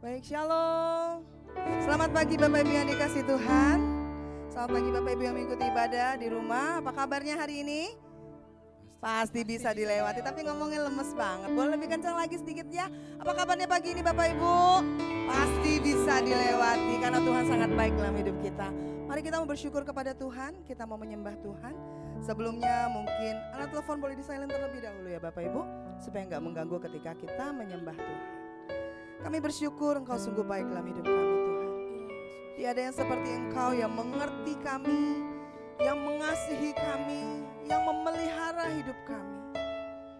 Baik, shalom. Selamat pagi Bapak Ibu yang dikasih Tuhan. Selamat pagi Bapak Ibu yang mengikuti ibadah di rumah. Apa kabarnya hari ini? Pasti bisa dilewati, tapi ngomongnya lemes banget. Boleh lebih kencang lagi sedikit ya? Apa kabarnya pagi ini Bapak Ibu? Pasti bisa dilewati karena Tuhan sangat baik dalam hidup kita. Mari kita mau bersyukur kepada Tuhan, kita mau menyembah Tuhan. Sebelumnya mungkin alat telepon boleh di silent terlebih dahulu ya Bapak Ibu, supaya nggak mengganggu ketika kita menyembah Tuhan. Kami bersyukur Engkau sungguh baik dalam hidup kami Tuhan. Tiada yang seperti Engkau yang mengerti kami, yang mengasihi kami, yang memelihara hidup kami.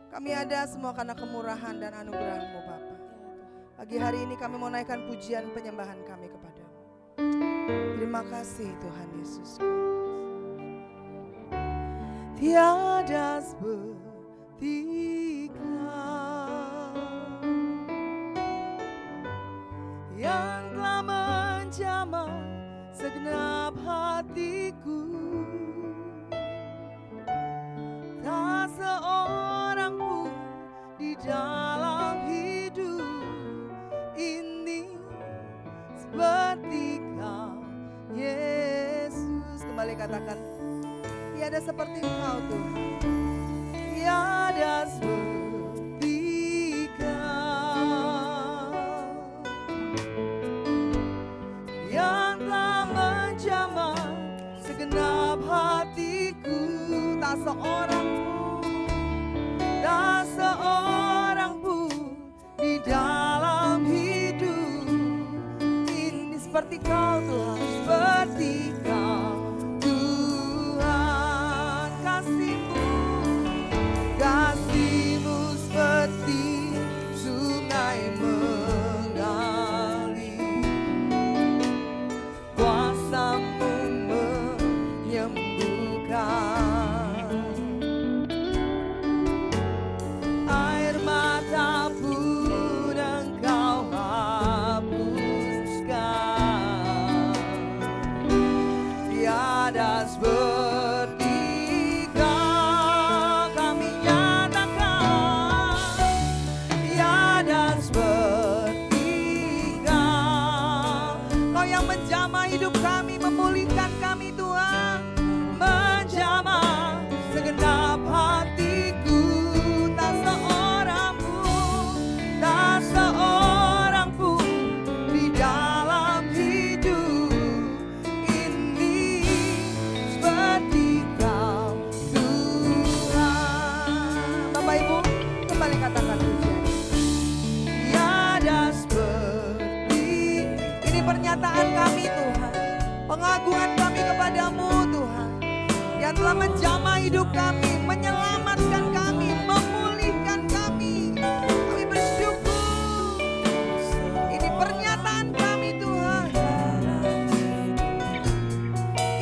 Kami ada semua karena kemurahan dan anugerah-Mu Bapa. Pagi hari ini kami mau naikkan pujian penyembahan kami kepadamu. Terima kasih Tuhan Yesus. Tiada seperti yang telah menjamah segenap hatiku. Tak seorang pun di dalam hidup ini seperti Kau, Yesus. Kembali katakan, tiada seperti Engkau Tuhan. Tiada seperti yang telah menjamah segenap hatiku. Tak seorang pun di dalam hidup ini seperti Kau Tuhan, seperti Kau Tuhan. Kasih-Mu seperti sungai mengalir, kuasa-Mu menyembuhkan. Air mata pun Engkau hapuskan. Tiada seperti Kau, kami nyatakan. Tiada seperti Kau, Kau yang menjamah hidup kami, memulihkan kami Tuhan, menjamah segenap hatiku. Tak seorang pun di dalam hidup ini seperti Kau Tuhan. Bapak Ibu, kembali katakan pujian. Tiada seperti, ini pernyataan kami Tuhan, pengagungan kami kepadamu Tuhan, yang telah menjamah hidup kami, menyelamatkan kami, memulihkan kami. Kami bersyukur. Ini pernyataan kami Tuhan.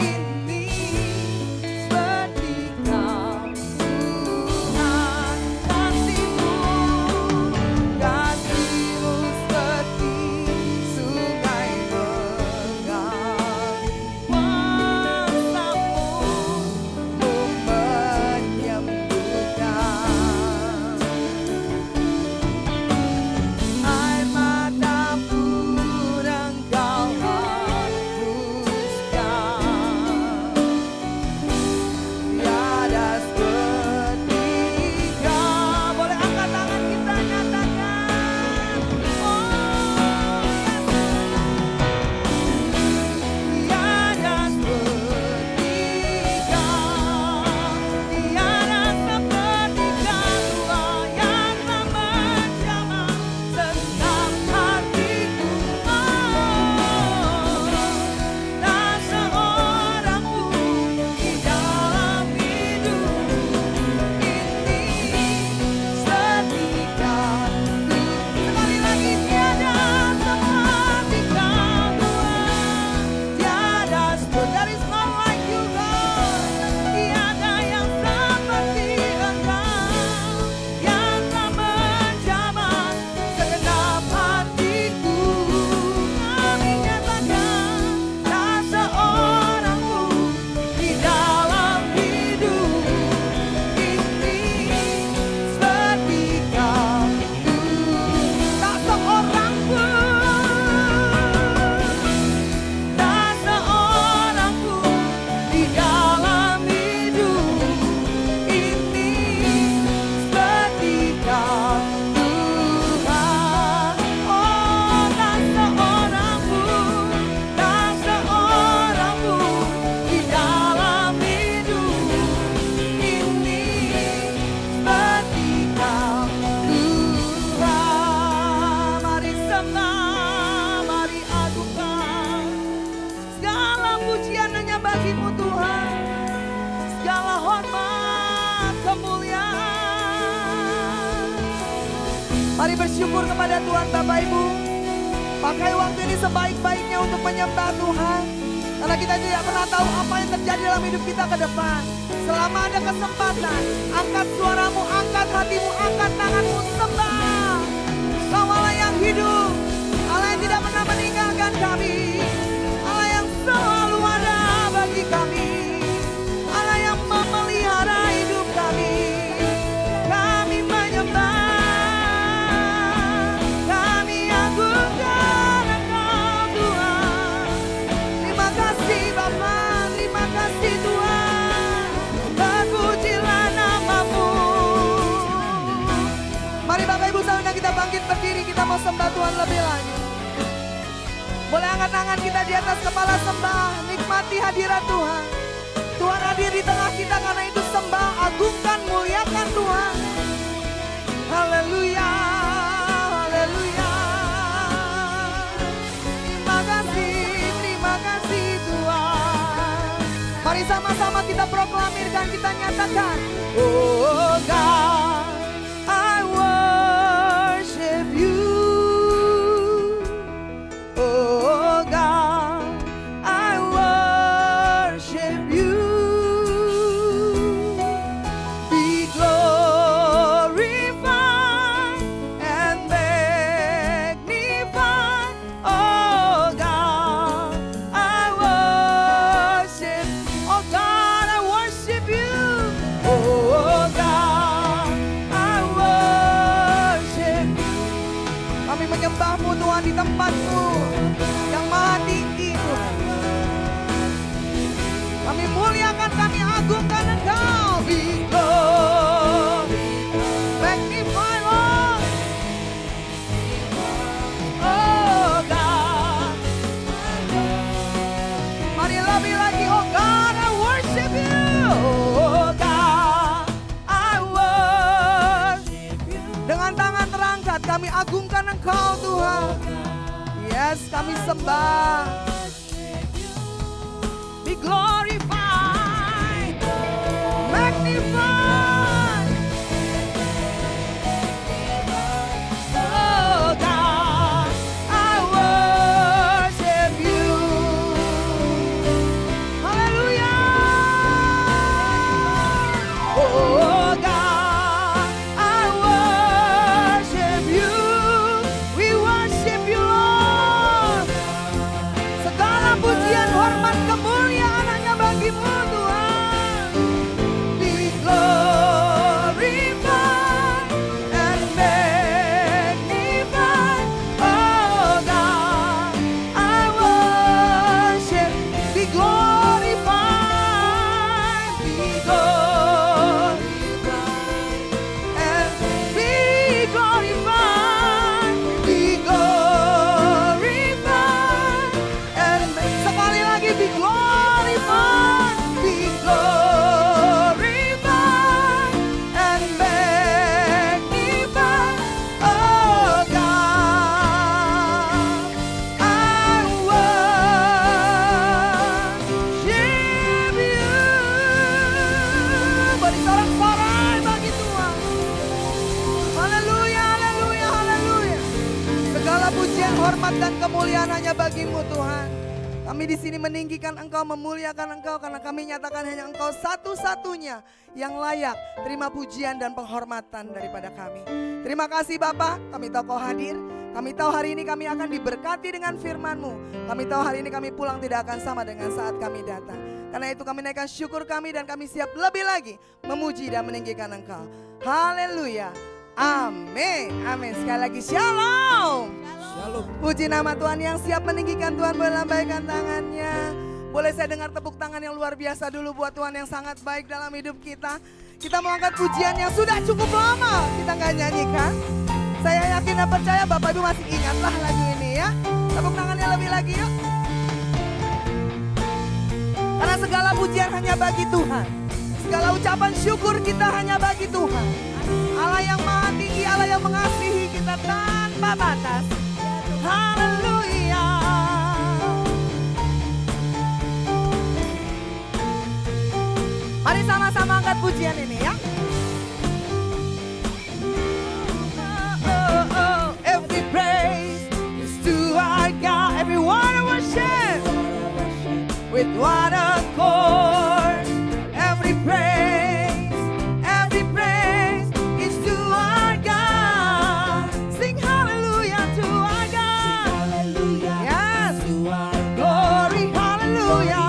Ini seperti Kau Tuhan. Kasih-Mu seperti sungai mengalir, kuasa-Mu menyembuhkan. Mari bersyukur kepada Tuhan Bapak Ibu. Pakai waktu ini sebaik-baiknya untuk menyembah Tuhan. Karena kita tidak pernah tahu apa yang terjadi dalam hidup kita ke depan. Selama ada kesempatan, angkat suaramu, angkat hatimu, angkat tanganmu, sembah. Kau Allah yang hidup, Allah yang tidak pernah meninggalkan kami, Allah yang selalu ada bagi kami, Allah yang memelihara hidup kami. Kami menyembah, kami agungkan Engkau Tuhan. Terima kasih Bapa, terima kasih Tuhan. Terpujilah nama-Mu. Mari Bapak Ibu saudara kita bangkit berdiri, kita mau sembah Tuhan lebih lanjut. Boleh angkat tangan kita di atas kepala, sembah, nikmati hadirat Tuhan. Tuhan hadir di tengah kita, karena itu sembah, agungkan, muliakan Tuhan. Haleluya, haleluya. Terima kasih Tuhan. Mari sama-sama kita proklamirkan, kita nyatakan. Oh God, I worship you. Oh God, I worship you. Be glorified and magnified. Oh God, I worship. Oh God, I worship you. Oh God, I worship you. Kami menyembah-Mu Tuhan di tempat-Mu yang maha tinggi Tuhan. Kami muliakan, kami agungkan Engkau. Be glorified, magnify Lord. Oh God, mari lebih lagi. Oh God, I worship you. Oh God, I worship you. Dengan tangan terangkat kami agungkan Engkau Tuhan. Yes, kami sembah. Be glorified, magnified. Oh God, I worship you. Hallelujah. Oh God, I worship you. We worship you Lord. Segala pujian, hormat, kemuliaan hanya bagi-Mu Tuhan. Be glorified and magnified. Oh God, I worship. Be glorified, be glorified and be glorified, be glorified and sekali lagi be glorified, be glorified and magnified. Oh God, I worship you. Beri sorak-sorai bagi Tuhan. Haleluya, haleluya, haleluya. Segala pujian, hormat dan kemuliaan hanya bagi-Mu Tuhan. Kami di sini meninggikan Engkau, memuliakan Engkau, karena kami nyatakan hanya Engkau satu-satunya yang layak terima pujian dan penghormatan daripada kami. Terima kasih Bapa, kami tahu Kau hadir. Kami tahu hari ini kami akan diberkati dengan firman-Mu. Kami tahu hari ini kami pulang tidak akan sama dengan saat kami datang. Karena itu kami naikkan syukur kami dan kami siap lebih lagi memuji dan meninggikan Engkau. Haleluya. Amin. Amin. Sekali lagi shalom. Shalom. Puji nama Tuhan. Yang siap meninggikan Tuhan boleh lambaikan tangannya. Boleh saya dengar tepuk tangan yang luar biasa dulu buat Tuhan yang sangat baik dalam hidup kita. Kita mau angkat pujian yang sudah cukup lama kita nggak nyanyikan. Saya yakin dan percaya Bapak Ibu masih ingatlah lagu ini ya. Tepuk tangannya lebih lagi yuk. Karena segala pujian hanya bagi Tuhan. Segala ucapan syukur kita hanya bagi Tuhan. Allah yang maha tinggi, Allah yang mengasihi kita tanpa batas. Haleluya. Mari sama-sama angkat pujian ini ya. Oh, oh, oh. with one accord. Every praise is to our God. Sing hallelujah to our God. Yes, glory, hallelujah.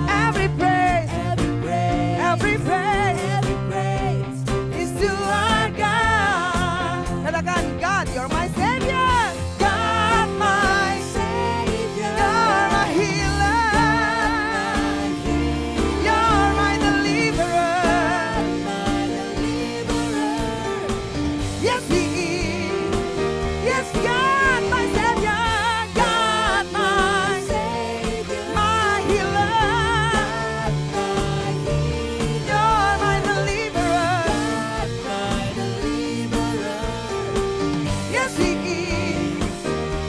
Every praise is to our God. Katakan, God, you're my Savior. God, my Savior. You're my healer. You're my deliverer. Yes, He is. Yes, God, my Savior. God, my Savior. My healer. You're my deliverer. Yes, He is.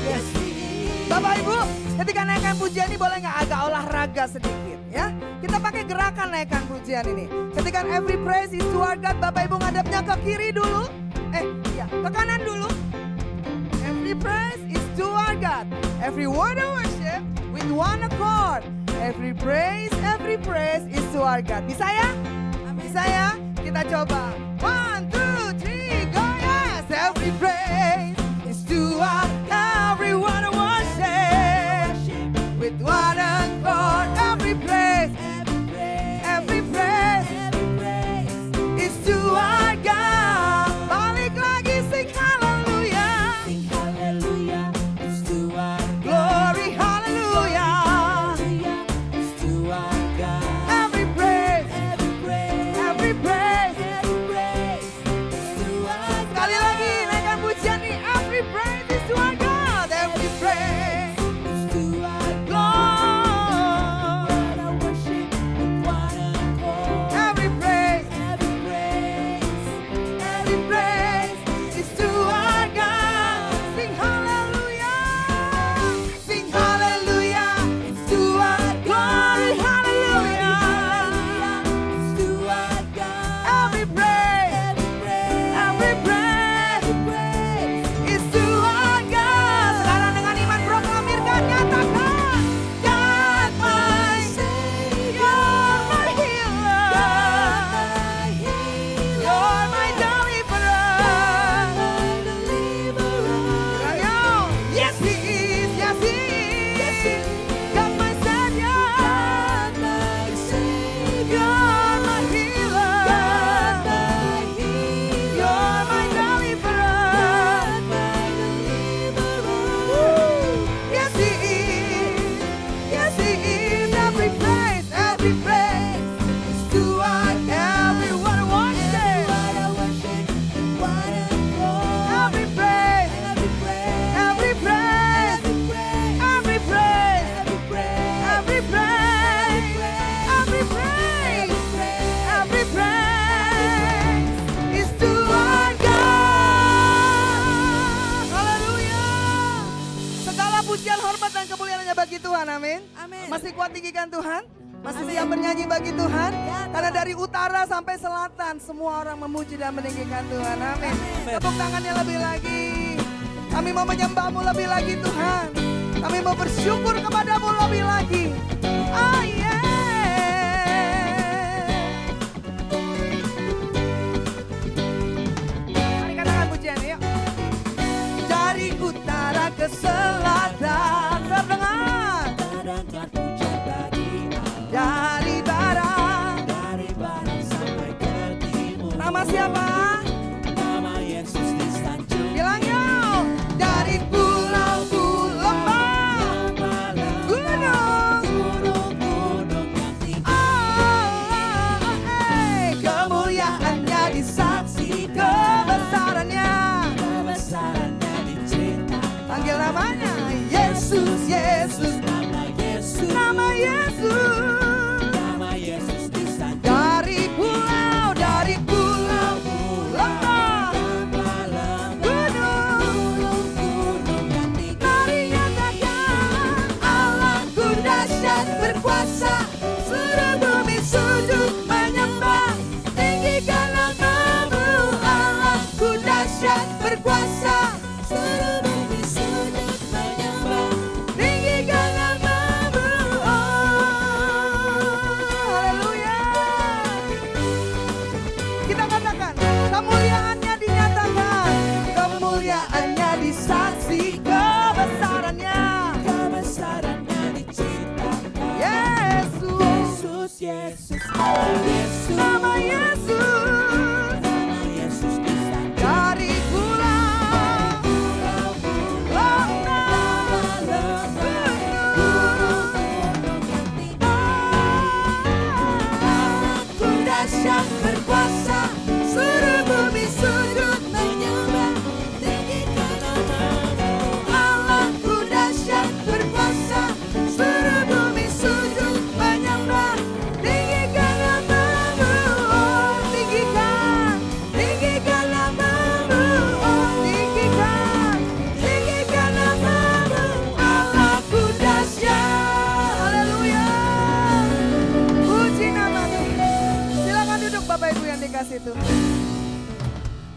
Yes, He is. Bapak Ibu, ketika naikkan pujian ini boleh nggak agak olahraga sedikit ya? Kita pakai gerakan naikkan pujian ini. Ketika every praise is to our God, Bapak Ibu ngadapnya ke kiri dulu. Ke kanan dulu. Every praise is to our God. Every word of worship with one accord. Every praise is to our God. Bisa ya? Bisa ya? Kita coba. 1, 2, 3, go yes. Every praise is to our God. Every word of worship with one accord. Every praise is to our God. Balik lagi sing hallelujah. Glory hallelujah. Every praise sekali lagi naikkan pujian nih. Every praise is to our God. Every praise Every praise is to our God. Sing hallelujah. Sing hallelujah. It's to our glory. Hallelujah. Every praise is to our God. Sekarang dengan iman proklamirkan, nyatakan. God my Savior, my healer. You're my deliverer. Yes, He is. Yes, He is. God my Savior. You're my healer. You're my deliverer. Yes, He is. Yes, He is. Every praise is to our everyone worship. Every praise is to our God. Haleluya. Segala pujian, hormat dan kemuliaan hanya bagi Tuhan. Amin. Masih kuat tinggikan Tuhan? Masih siap bernyanyi bagi Tuhan? Karena dari utara sampai selatan semua orang memuji dan meninggikan Tuhan. Amin. Tepuk tangannya lebih lagi. Kami mau menyembahmu lebih lagi Tuhan. Kami mau bersyukur kepadamu lebih lagi. Oh yeah. Mari katakan pujian yuk. Dari utara ke selatan terdengar. Dari barat sampai ke timur. Nama siapa? Nama Yesus disanjung. Bilang yuk. Dari pulau-pulau, gunung-gunung,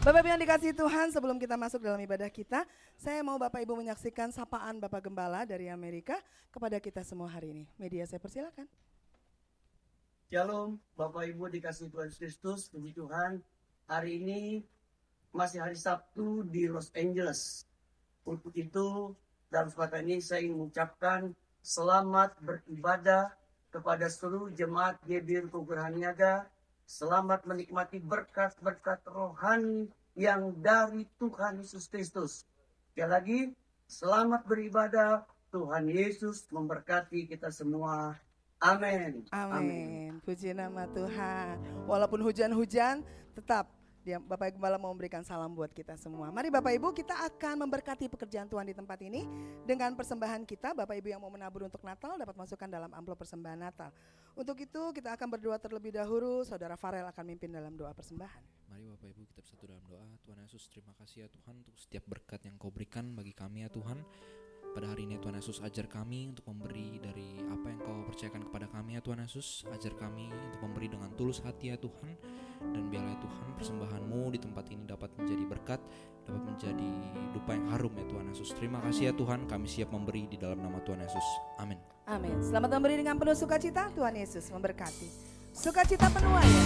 Bapak Ibu yang dikasihi Tuhan, sebelum kita masuk dalam ibadah kita, saya mau Bapak Ibu menyaksikan sapaan Bapak Gembala dari Amerika kepada kita semua hari ini. Media saya persilakan. Shalom, Bapak Ibu dikasihi Tuhan Kristus, puji Tuhan. Hari ini masih hari Sabtu di Los Angeles. Untuk itu, dalam kesempatan ini saya ingin mengucapkan selamat beribadah kepada seluruh jemaat GBI Kukuran Niaga. Selamat menikmati berkat-berkat rohani yang dari Tuhan Yesus Kristus. Sekali lagi, selamat beribadah. Tuhan Yesus memberkati kita semua. Amin. Amin. Puji nama Tuhan. Walaupun hujan-hujan, tetap Bapak Gembala mau memberikan salam buat kita semua. Mari Bapak Ibu, kita akan memberkati pekerjaan Tuhan di tempat ini dengan persembahan kita. Bapak Ibu yang mau menabur untuk Natal dapat masukkan dalam amplop persembahan Natal. Untuk itu kita akan berdoa terlebih dahulu. Saudara Farel akan mimpin dalam doa persembahan. Mari Bapak Ibu kita bersatu dalam doa. Tuhan Yesus, terima kasih ya Tuhan untuk setiap berkat yang Kau berikan bagi kami ya Tuhan. Pada hari ini Tuhan Yesus, ajar kami untuk memberi dari apa yang Kau percayakan kepada kami ya Tuhan Yesus. Ajar kami untuk memberi dengan tulus hati ya Tuhan. Dan biarlah Tuhan persembahan-Mu di tempat ini dapat menjadi berkat, dapat menjadi dupa yang harum ya Tuhan Yesus. Terima kasih ya Tuhan, kami siap memberi di dalam nama Tuhan Yesus. Amin. Amin. Selamat memberi dengan penuh sukacita. Tuhan Yesus memberkati. Sukacita penuai ya.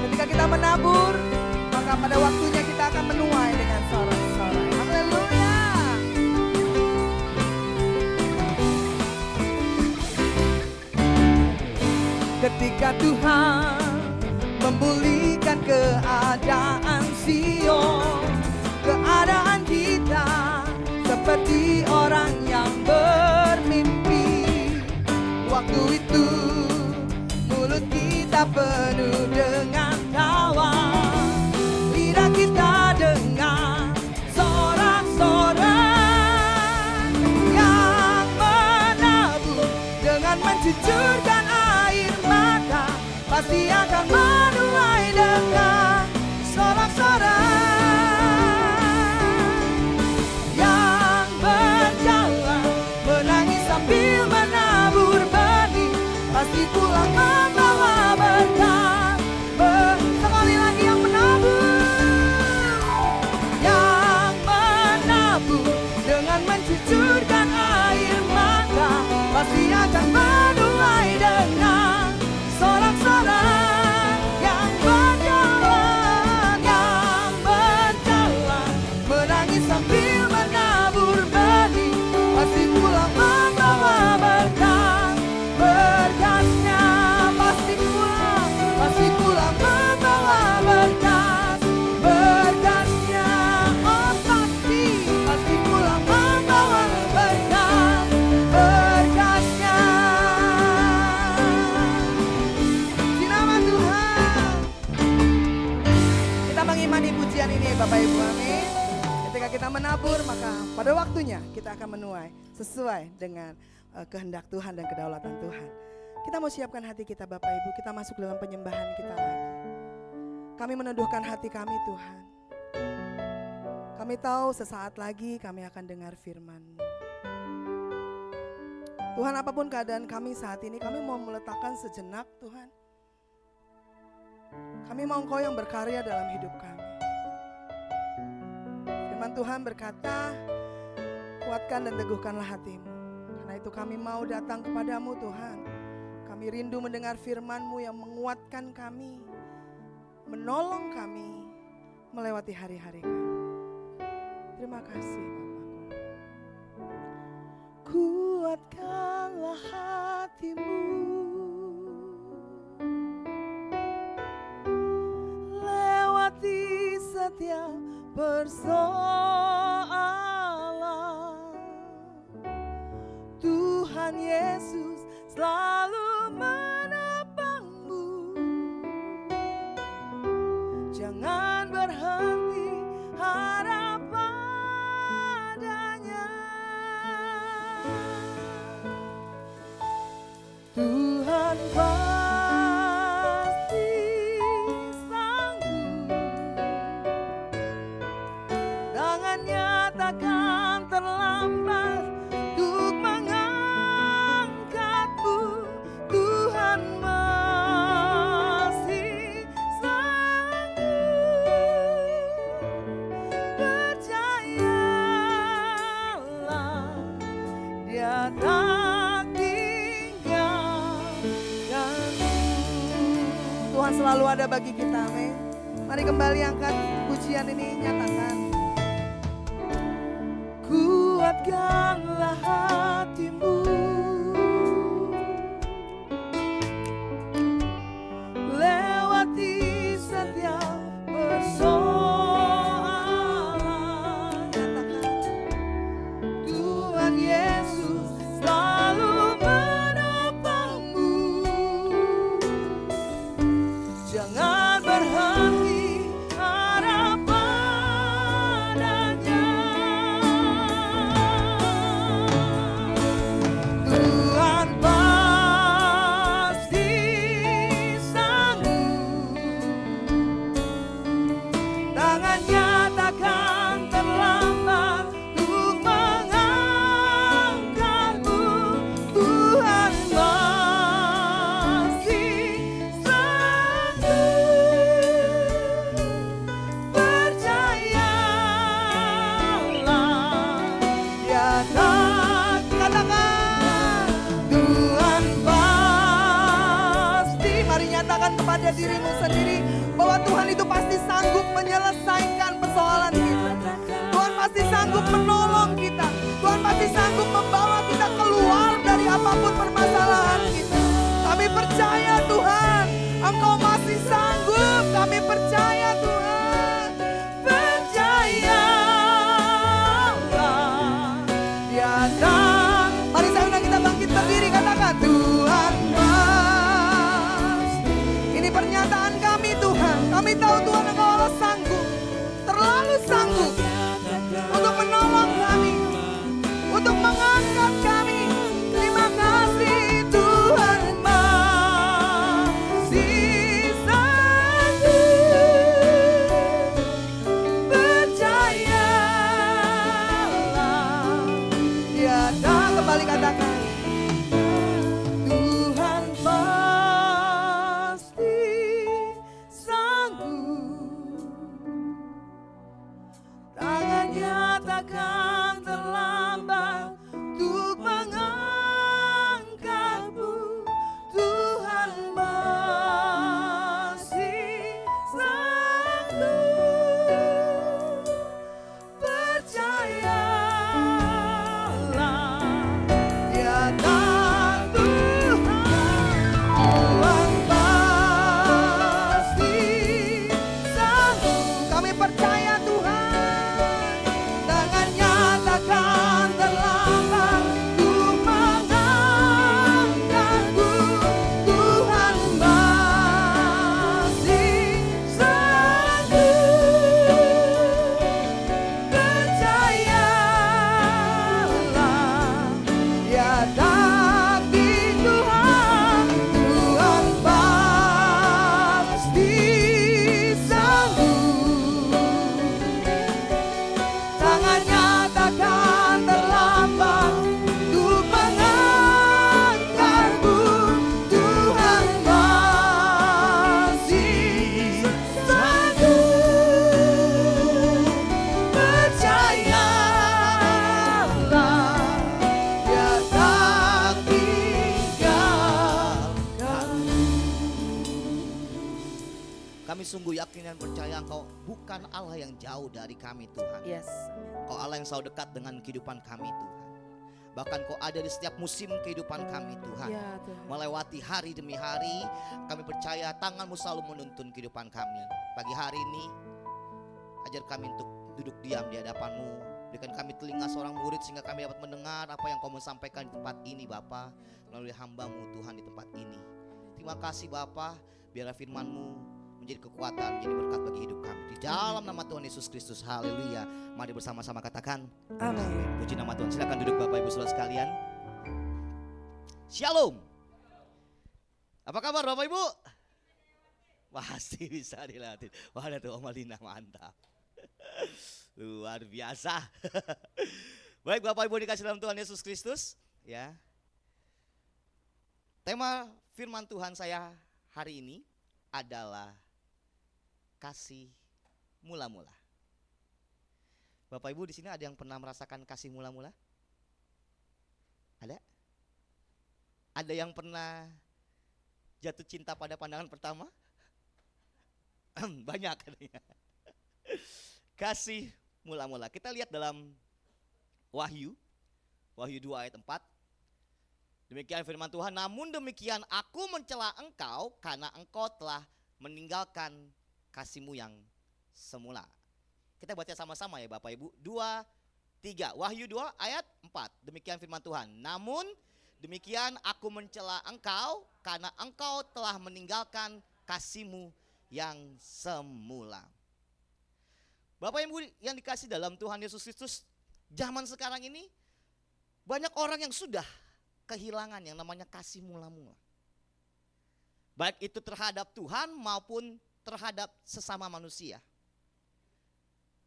Ketika kita menabur, maka pada waktunya kita akan menuai dengan sorak-sorai. Haleluya. Ketika Tuhan memulihkan keadaan Sion, keadaan kita seperti orang yang bermimpi. Waktu itu mulut kita penuh dengan tawa, lidah kita dengar sorak-sorai yang menabur dengan mencucurkan air mata, pasti akan menuai dengan sorak-sorai. Yang berjalan menangis sambil menabur benih, pasti pulang membawa berkat. Sekali lagi yang menabur, yang menabur dengan mencucurkan air mata, pasti akan menuai dengan sorak-sorai. Yang berjalan menangis sambil menabur benih, pasti pulang membawa berkat. Berkatnya pasti pulang membawa berkat. Berkatnya pasti pulang membawa berkat. Berkatnya di nama Tuhan. Kita mengimani pujian ini Bapak Ibu, amin. Ketika kita menabur, maka pada waktunya kita akan menuai sesuai dengan kehendak Tuhan dan kedaulatan Tuhan. Kita mau siapkan hati kita Bapak Ibu, kita masuk dalam penyembahan kita lagi. Kami meneduhkan hati kami Tuhan. Kami tahu sesaat lagi kami akan dengar firman-Mu. Tuhan, apapun keadaan kami saat ini, kami mau meletakkan sejenak Tuhan. Kami mau Engkau yang berkarya dalam hidup kami. Firman Tuhan berkata, kuatkan dan teguhkanlah hatimu. Karena itu kami mau datang kepadamu Tuhan. Kami rindu mendengar firman-Mu yang menguatkan kami, menolong kami melewati hari-hari kami. Terima kasih Bapa. Kuatkanlah hatimu, lewati setiap persoalan. Tuhan Yesus selalu menopangmu. Jangan berhenti harap padanya. Tuhan pasti sanggup, tangannya takkan terlambat untuk mengangkatmu. Tuhan masih sanggup. ada bagi kita. Amin. Mari kembali angkat pujian ini, nyatakan. Kuatkanlah hatimu, lewati setiap persoalan. Nyatakan, Tuhan Yesus selalu menopangmu. Jangan berhenti harap padanya. Tuhan pasti sanggup. Tangannya takkan terlambat untuk mengangkatmu. Tuhan masih sanggup. Percayalah, Dia tak katakan Tuhan pasti. Mari nyatakan kepada dirimu sendiri bahwa Tuhan itu pasti sanggup menyelesaikan persoalan kita. Tuhan pasti sanggup menolong kita. Tuhan pasti sanggup membawa kita keluar dari apapun permasalahan kita. Kami percaya Tuhan, Engkau masih sanggup. Kami percaya Tuhan. Percayalah, Dia tak. Mari saya undang kita bangkit berdiri, katakan Tuhan pasti. Ini pernyataan kami Tuhan. Kami tahu Tuhan Engkau Allah sanggup, terlalu sanggup untuk menolong kami, untuk mengangkat kami. Terima kasih Tuhan masih sanggup. Percayalah, Dia tak. Kembali katakan Tuhan pasti sanggup. Tangannya takkan terlambat untuk mengangkatmu. Tuhan masih sanggup. Percayalah, Dia tak. Tuhan pasti sanggup. Kami percaya Tuhan, tangannya takkan terlambat untuk mengangkatku. Tuhan masih sanggup. Percayalah, Dia tak di Tuhan. Tuhan pasti sanggup. Tangannya takkan terlambat untuk mengangkatmu. Tuhan masih sanggup. Percayalah, Dia tak tinggalkan. Kami sungguh yakin dan percaya Engkau bukan Allah yang jauh dari kami Tuhan. Yes. Engkau Allah yang selalu dekat dengan kehidupan kami Tuhan. Bahkan Kau ada di setiap musim kehidupan kami Tuhan. Ya Tuhan. Melewati hari demi hari, kami percaya tangan-Mu selalu menuntun kehidupan kami. Pagi hari ini, ajar kami untuk duduk diam di hadapan-Mu. Berikan kami telinga seorang murid sehingga kami dapat mendengar apa yang Kau mau sampaikan di tempat ini Bapa, melalui hamba-Mu Tuhan di tempat ini. Terima kasih Bapa, biarlah firman-Mu menjadi kekuatan, menjadi berkat bagi hidup kami. Di dalam nama Tuhan Yesus Kristus, haleluya. Mari bersama-sama katakan Amin. puji nama Tuhan. Silakan duduk Bapak Ibu Saudara sekalian. Shalom. Apa kabar Bapak Ibu? Pasti bisa dilatih. Wah, ada tuh Om Alina, mantap. Luar biasa. Baik Bapak Ibu dikasih dalam Tuhan Yesus Kristus, ya. Tema firman Tuhan saya hari ini adalah kasih mula-mula. Bapak Ibu di sini ada yang pernah merasakan kasih mula-mula? Ada? Ada yang pernah jatuh cinta pada pandangan pertama? Banyak katanya. Kasih mula-mula. Kita lihat dalam Wahyu 2 ayat 4. Demikian firman Tuhan, namun demikian aku mencela engkau karena engkau telah meninggalkan kasihmu yang semula. Kita baca sama-sama ya Bapak Ibu. 2, 3. Wahyu 2 ayat 4. Demikian firman Tuhan. Namun demikian aku mencela engkau karena engkau telah meninggalkan kasihmu yang semula. Bapak Ibu yang dikasih dalam Tuhan Yesus Kristus, zaman sekarang ini banyak orang yang sudah kehilangan yang namanya kasih mula-mula. Baik itu terhadap Tuhan maupun terhadap sesama manusia.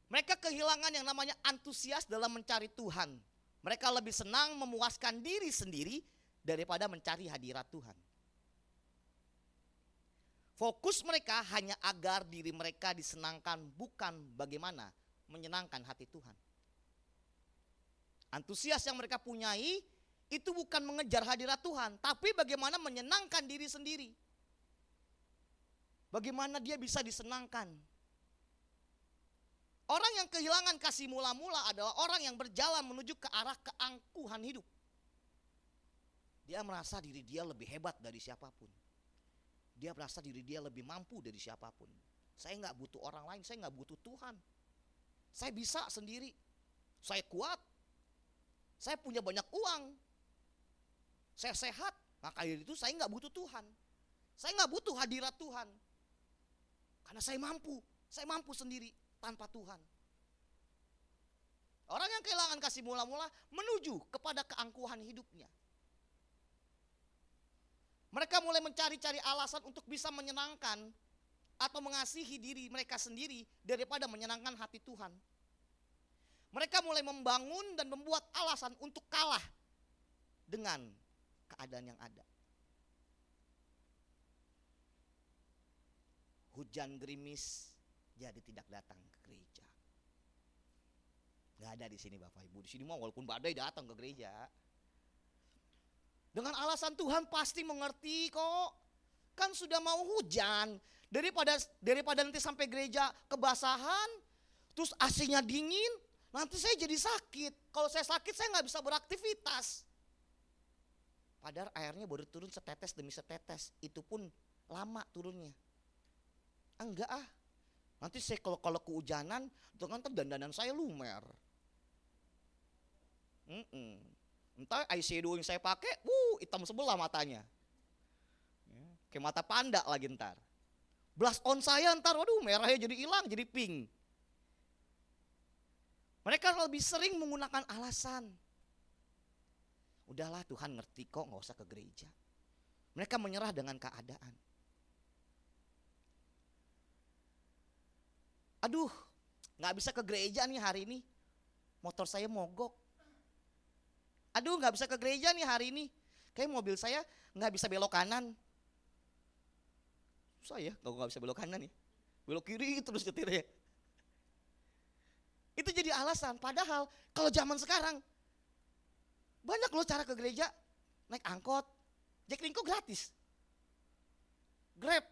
Mereka kehilangan yang namanya antusias dalam mencari Tuhan. Mereka lebih senang memuaskan diri sendiri daripada mencari hadirat Tuhan. Fokus mereka hanya agar diri mereka disenangkan, bukan bagaimana menyenangkan hati Tuhan. Antusias yang mereka punyai itu bukan mengejar hadirat Tuhan, tapi bagaimana menyenangkan diri sendiri. Bagaimana dia bisa disenangkan. Orang yang kehilangan kasih mula-mula adalah orang yang berjalan menuju ke arah keangkuhan hidup. Dia merasa diri dia lebih hebat dari siapapun. Dia merasa diri dia lebih mampu dari siapapun. Saya nggak butuh orang lain, saya nggak butuh Tuhan. Saya bisa sendiri, saya kuat, saya punya banyak uang, saya sehat. Maka dari itu saya nggak butuh Tuhan. Saya nggak butuh hadirat Tuhan. Karena saya mampu sendiri tanpa Tuhan. Orang yang kehilangan kasih mula-mula menuju kepada keangkuhan hidupnya. Mereka mulai mencari-cari alasan untuk bisa menyenangkan atau mengasihi diri mereka sendiri daripada menyenangkan hati Tuhan. Mereka mulai membangun dan membuat alasan untuk kalah dengan keadaan yang ada. Hujan gerimis jadi tidak datang ke gereja. Gak ada di sini Bapak Ibu. Di sini mah walaupun badai datang ke gereja. Dengan alasan Tuhan pasti mengerti kok. Kan sudah mau hujan. Daripada nanti sampai gereja kebasahan. Terus AC-nya dingin. Nanti saya jadi sakit. Kalau saya sakit saya gak bisa beraktivitas. Padahal airnya baru turun setetes demi setetes. Itu pun lama turunnya. Enggak ah. Nanti saya kalau kehujanan. Dengan dandanan saya lumer. Entah eyeshadow yang saya pakai, hitam sebelah matanya. Kayak mata panda lagi ntar. Blush on saya ntar, waduh merahnya jadi hilang, jadi pink. Mereka lebih sering menggunakan alasan. Udahlah Tuhan ngerti kok, gak usah ke gereja. Mereka menyerah dengan keadaan. Aduh, gak bisa ke gereja nih hari ini. Motor saya mogok. Aduh gak bisa ke gereja nih hari ini. Kayak mobil saya gak bisa belok kanan. Susah ya kalau gak bisa belok kanan ya. Belok kiri terus nyetirnya. Itu jadi alasan. Padahal kalau zaman sekarang banyak loh cara ke gereja. Naik angkot, Jaklingko gratis. Grab,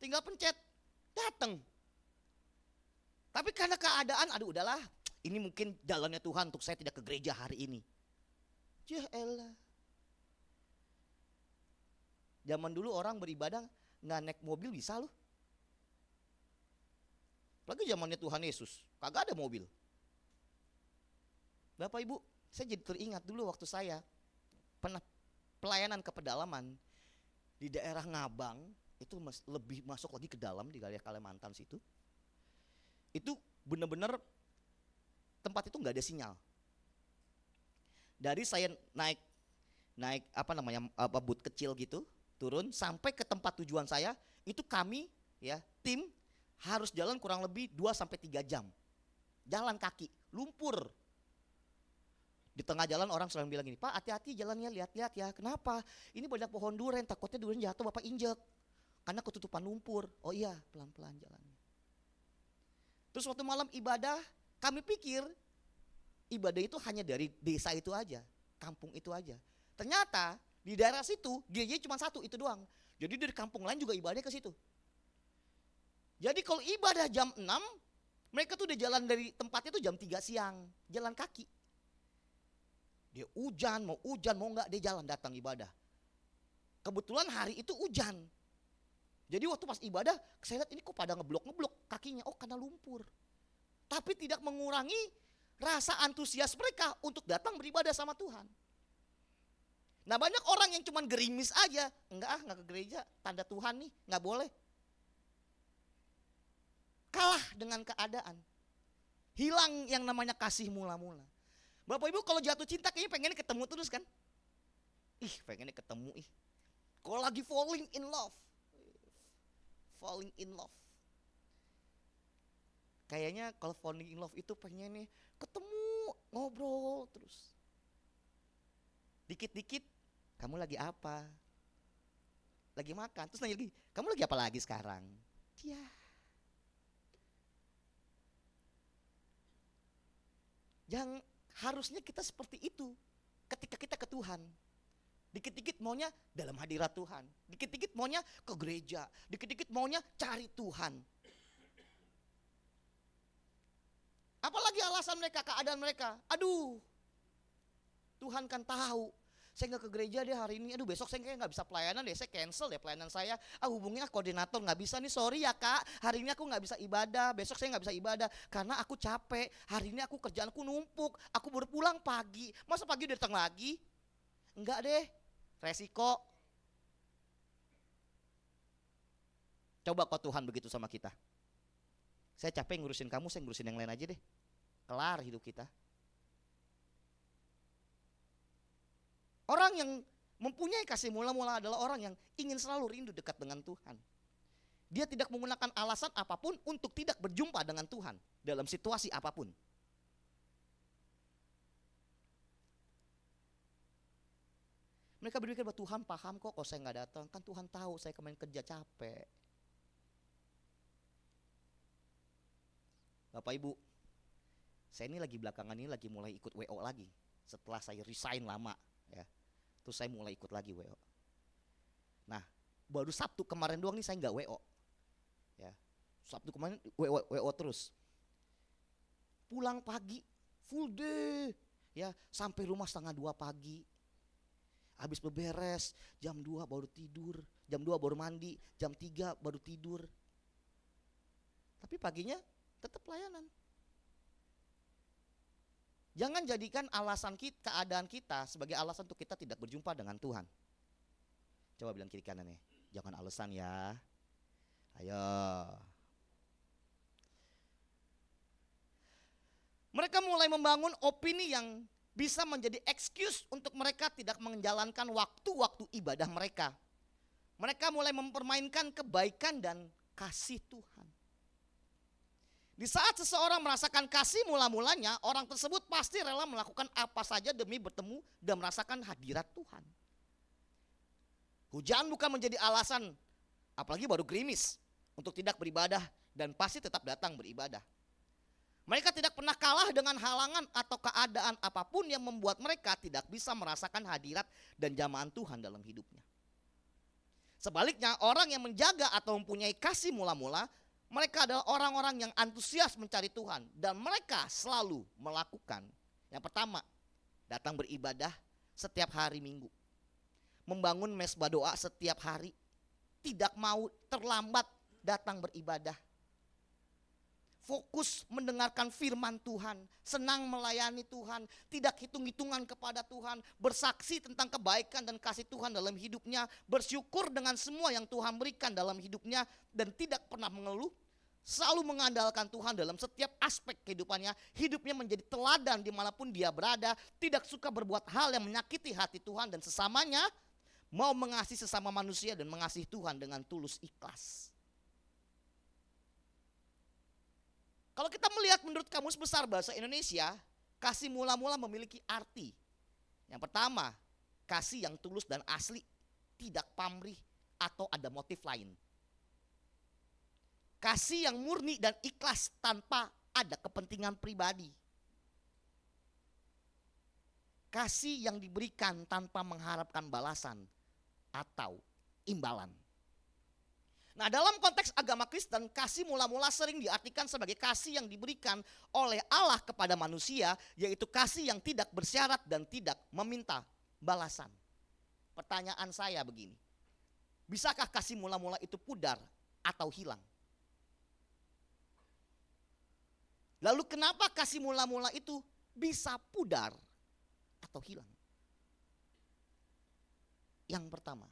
tinggal pencet, datang. Tapi karena keadaan, aduh udahlah. Ini mungkin jalannya Tuhan untuk saya tidak ke gereja hari ini. Ya elah. Zaman dulu orang beribadah nggak naik mobil bisa loh. Lagi zamannya Tuhan Yesus, kagak ada mobil. Bapak Ibu, saya jadi teringat dulu waktu saya pernah pelayanan ke pedalaman di daerah Ngabang, itu lebih masuk lagi ke dalam di daerah Kalimantan situ. Itu benar-benar tempat itu nggak ada sinyal. Dari saya naik booth kecil gitu, turun sampai ke tempat tujuan saya, itu kami ya, tim harus jalan kurang lebih 2-3 jam. Jalan kaki, lumpur. Di tengah jalan orang selalu bilang gini, "Pak, hati-hati jalannya, lihat-lihat ya." Kenapa? Ini banyak pohon duren, takutnya duren jatuh Bapak injek. Karena ketutupan lumpur. Oh iya, pelan-pelan jalannya. Terus waktu malam ibadah, kami pikir ibadah itu hanya dari desa itu aja, kampung itu aja. Ternyata di daerah situ gereja cuma satu itu doang. Jadi dari kampung lain juga ibadahnya ke situ. Jadi kalau ibadah jam 6, mereka tuh udah jalan dari tempatnya tuh jam 3 siang, jalan kaki. Dia hujan mau enggak dia jalan datang ibadah. Kebetulan hari itu hujan. Jadi waktu pas ibadah saya lihat ini kok pada ngeblok kakinya, oh karena lumpur. Tapi tidak mengurangi rasa antusias mereka untuk datang beribadah sama Tuhan. Nah banyak orang yang cuman gerimis aja, enggak ke gereja, tanda Tuhan nih, enggak boleh. Kalah dengan keadaan. Hilang yang namanya kasih mula-mula. Bapak Ibu kalau jatuh cinta kayaknya pengennya ketemu terus kan? Pengennya ketemu Kalau lagi falling in love. Kayaknya kalau falling in love itu pengennya ketemu, ngobrol terus. Dikit-dikit, kamu lagi apa? Lagi makan, terus nanya lagi, kamu lagi apa lagi sekarang? Ya. Yang harusnya kita seperti itu ketika kita ke Tuhan. Dikit-dikit maunya dalam hadirat Tuhan. Dikit-dikit maunya ke gereja. Dikit-dikit maunya cari Tuhan. Apalagi alasan mereka, keadaan mereka. Aduh, Tuhan kan tahu. Saya gak ke gereja deh hari ini. Aduh besok saya kayaknya gak bisa pelayanan deh. Saya cancel deh pelayanan saya. Hubungin koordinator, gak bisa nih, sorry ya kak. Hari ini aku gak bisa ibadah. Besok saya gak bisa ibadah karena aku capek. Hari ini aku kerjaanku numpuk. Aku baru pulang pagi. Masa pagi udah datang lagi? Enggak deh, resiko. Coba kok Tuhan begitu sama kita. Saya capek ngurusin kamu, saya ngurusin yang lain aja deh. Kelar hidup kita. Orang yang mempunyai kasih mula-mula adalah orang yang ingin selalu rindu dekat dengan Tuhan. Dia tidak menggunakan alasan apapun untuk tidak berjumpa dengan Tuhan dalam situasi apapun. Mereka berpikir bahwa Tuhan paham kok kalau saya nggak datang, kan Tuhan tahu saya kemarin kerja capek. Bapak Ibu, saya ini lagi belakangan ini lagi mulai ikut WO lagi setelah saya resign lama. Ya, terus saya mulai ikut lagi WO. Nah, baru Sabtu kemarin doang nih saya nggak WO. Ya, Sabtu kemarin WO terus. Pulang pagi, full day, ya sampai rumah 1:30 pagi. Habis beberes, jam 2 baru tidur, jam 2 baru mandi, jam 3 baru tidur. Tapi paginya tetap pelayanan. Jangan jadikan alasan kita, keadaan kita sebagai alasan untuk kita tidak berjumpa dengan Tuhan. Coba bilang kiri kanan nih, jangan alasan ya. Ayo. Mereka mulai membangun opini yang bisa menjadi excuse untuk mereka tidak menjalankan waktu-waktu ibadah mereka. Mereka mulai mempermainkan kebaikan dan kasih Tuhan. Di saat seseorang merasakan kasih mula-mulanya, orang tersebut pasti rela melakukan apa saja demi bertemu dan merasakan hadirat Tuhan. Hujan bukan menjadi alasan, apalagi baru gerimis, untuk tidak beribadah dan pasti tetap datang beribadah. Mereka tidak pernah kalah dengan halangan atau keadaan apapun yang membuat mereka tidak bisa merasakan hadirat dan jamahan Tuhan dalam hidupnya. Sebaliknya, orang yang menjaga atau mempunyai kasih mula-mula, mereka adalah orang-orang yang antusias mencari Tuhan dan mereka selalu melakukan. Yang pertama, datang beribadah setiap hari Minggu. Membangun mesbah doa setiap hari. Tidak mau terlambat datang beribadah. Fokus mendengarkan firman Tuhan, senang melayani Tuhan, tidak hitung-hitungan kepada Tuhan, bersaksi tentang kebaikan dan kasih Tuhan dalam hidupnya, bersyukur dengan semua yang Tuhan berikan dalam hidupnya dan tidak pernah mengeluh, selalu mengandalkan Tuhan dalam setiap aspek kehidupannya, hidupnya menjadi teladan dimanapun dia berada, tidak suka berbuat hal yang menyakiti hati Tuhan dan sesamanya, mau mengasihi sesama manusia dan mengasihi Tuhan dengan tulus ikhlas. Kalau kita melihat menurut Kamus Besar Bahasa Indonesia, kasih mula-mula memiliki arti. Yang pertama, kasih yang tulus dan asli, tidak pamrih atau ada motif lain. Kasih yang murni dan ikhlas tanpa ada kepentingan pribadi. Kasih yang diberikan tanpa mengharapkan balasan atau imbalan. Nah, dalam konteks agama Kristen, kasih mula-mula sering diartikan sebagai kasih yang diberikan oleh Allah kepada manusia, yaitu kasih yang tidak bersyarat dan tidak meminta balasan. Pertanyaan saya begini, bisakah kasih mula-mula itu pudar atau hilang? Lalu kenapa kasih mula-mula itu bisa pudar atau hilang? Yang pertama,